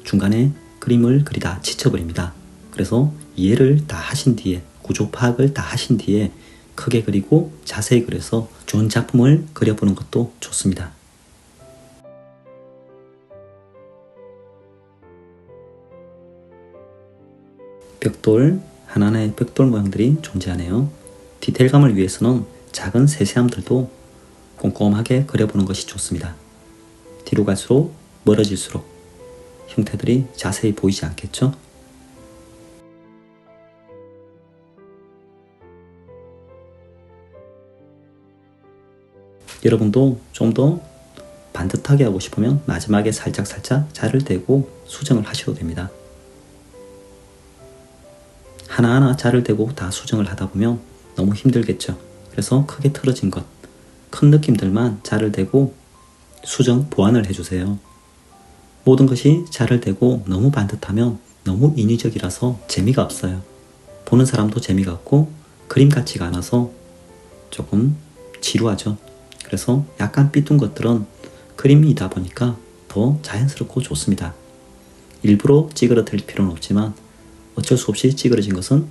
중간에 그림을 그리다 지쳐버립니다. 그래서 이해를 다 하신 뒤에 구조 파악을 다 하신 뒤에 크게 그리고 자세히 그려서 좋은 작품을 그려보는 것도 좋습니다. 벽돌, 하나하나의 벽돌 모양들이 존재하네요. 디테일감을 위해서는 작은 세세함들도 꼼꼼하게 그려보는 것이 좋습니다. 뒤로 갈수록 멀어질수록 형태들이 자세히 보이지 않겠죠? 여러분도 좀 더 반듯하게 하고 싶으면 마지막에 살짝 자를 대고 수정을 하셔도 됩니다. 하나하나 자를 대고 다 수정을 하다 보면 너무 힘들겠죠. 그래서 크게 틀어진 것, 큰 느낌들만 자를 대고 수정, 보완을 해주세요. 모든 것이 자를 대고 너무 반듯하면 너무 인위적이라서 재미가 없어요. 보는 사람도 재미가 없고 그림 같지가 않아서 조금 지루하죠. 그래서 약간 삐뚤은 것들은 그림이다 보니까 더 자연스럽고 좋습니다. 일부러 찌그러뜨릴 필요는 없지만 어쩔 수 없이 찌그러진 것은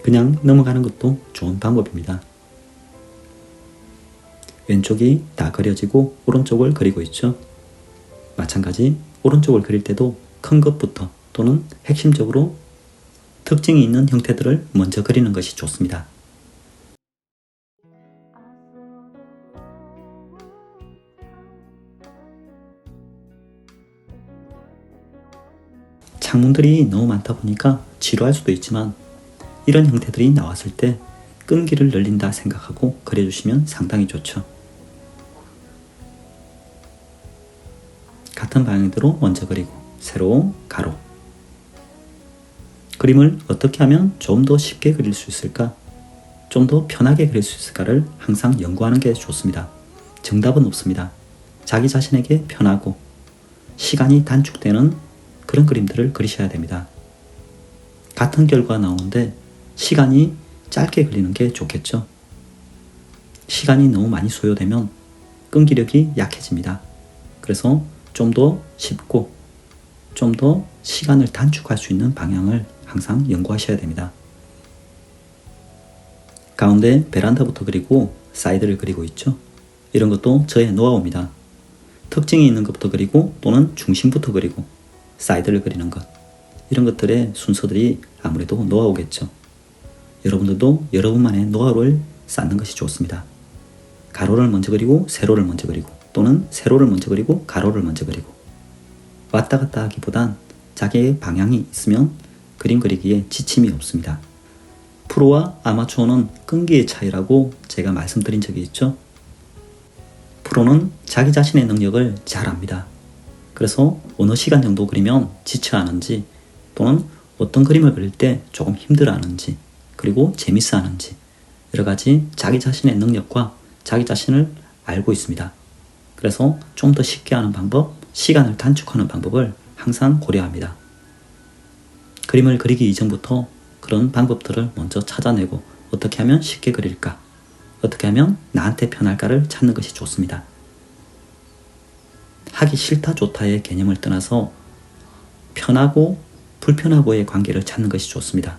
그냥 넘어가는 것도 좋은 방법입니다. 왼쪽이 다 그려지고 오른쪽을 그리고 있죠. 마찬가지 오른쪽을 그릴 때도 큰 것부터 또는 핵심적으로 특징이 있는 형태들을 먼저 그리는 것이 좋습니다. 창문들이 너무 많다 보니까 지루할 수도 있지만 이런 형태들이 나왔을 때 끈기를 늘린다 생각하고 그려주시면 상당히 좋죠. 같은 방향대로 먼저 그리고 세로, 가로. 그림을 어떻게 하면 좀 더 쉽게 그릴 수 있을까? 좀 더 편하게 그릴 수 있을까를 항상 연구하는 게 좋습니다. 정답은 없습니다. 자기 자신에게 편하고 시간이 단축되는 그런 그림들을 그리셔야 됩니다. 같은 결과가 나오는데 시간이 짧게 그리는 게 좋겠죠. 시간이 너무 많이 소요되면 끈기력이 약해집니다. 그래서 좀 더 쉽고 좀 더 시간을 단축할 수 있는 방향을 항상 연구하셔야 됩니다. 가운데 베란다부터 그리고 사이드를 그리고 있죠. 이런 것도 저의 노하우입니다. 특징이 있는 것부터 그리고 또는 중심부터 그리고 사이드를 그리는 것, 이런 것들의 순서들이 아무래도 노하우겠죠. 여러분들도 여러분만의 노하우를 쌓는 것이 좋습니다. 가로를 먼저 그리고 세로를 먼저 그리고 또는 세로를 먼저 그리고 가로를 먼저 그리고 왔다 갔다 하기보단 자기의 방향이 있으면 그림 그리기에 지침이 없습니다. 프로와 아마추어는 끈기의 차이라고 제가 말씀드린 적이 있죠. 프로는 자기 자신의 능력을 잘 압니다. 그래서 어느 시간 정도 그리면 지쳐하는지, 또는 어떤 그림을 그릴 때 조금 힘들어하는지, 그리고 재밌어하는지, 여러 가지 자기 자신의 능력과 자기 자신을 알고 있습니다. 그래서 좀 더 쉽게 하는 방법, 시간을 단축하는 방법을 항상 고려합니다. 그림을 그리기 이전부터 그런 방법들을 먼저 찾아내고 어떻게 하면 쉽게 그릴까, 어떻게 하면 나한테 편할까를 찾는 것이 좋습니다. 하기 싫다 좋다의 개념을 떠나서 편하고 불편하고의 관계를 찾는 것이 좋습니다.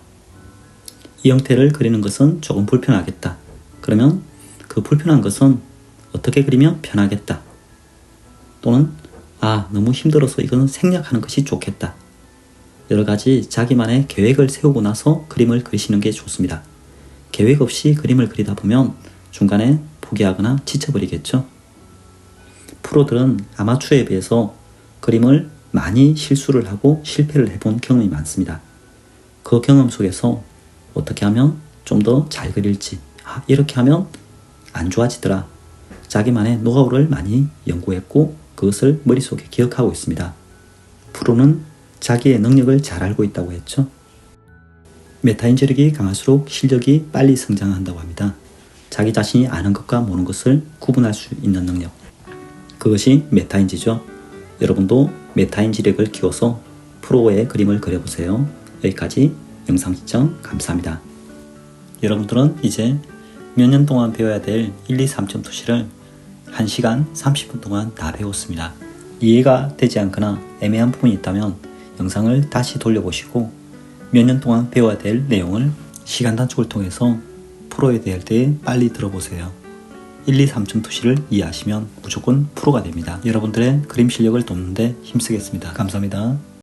이 형태를 그리는 것은 조금 불편하겠다. 그러면 그 불편한 것은 어떻게 그리면 편하겠다. 또는 너무 힘들어서 이거는 생략하는 것이 좋겠다. 여러 가지 자기만의 계획을 세우고 나서 그림을 그리시는 게 좋습니다. 계획 없이 그림을 그리다 보면 중간에 포기하거나 지쳐버리겠죠. 프로들은 아마추어에 비해서 그림을 많이 실수를 하고 실패를 해본 경험이 많습니다. 그 경험 속에서 어떻게 하면 좀 더 잘 그릴지, 이렇게 하면 안 좋아지더라. 자기만의 노하우를 많이 연구했고 그것을 머릿속에 기억하고 있습니다. 프로는 자기의 능력을 잘 알고 있다고 했죠. 메타인지력이 강할수록 실력이 빨리 성장한다고 합니다. 자기 자신이 아는 것과 모르는 것을 구분할 수 있는 능력, 그것이 메타인지죠. 여러분도 메타인지력을 키워서 프로의 그림을 그려보세요. 여기까지 영상 시청 감사합니다. 여러분들은 이제 몇 년 동안 배워야 될 1, 2, 3점 투시를 1시간 30분 동안 다 배웠습니다. 이해가 되지 않거나 애매한 부분이 있다면 영상을 다시 돌려보시고 몇 년 동안 배워야 될 내용을 시간 단축을 통해서 프로에 대할 때 빨리 들어보세요. 1, 2, 3점 투시를 이해하시면 무조건 프로가 됩니다. 여러분들의 그림 실력을 돕는 데 힘쓰겠습니다. 감사합니다.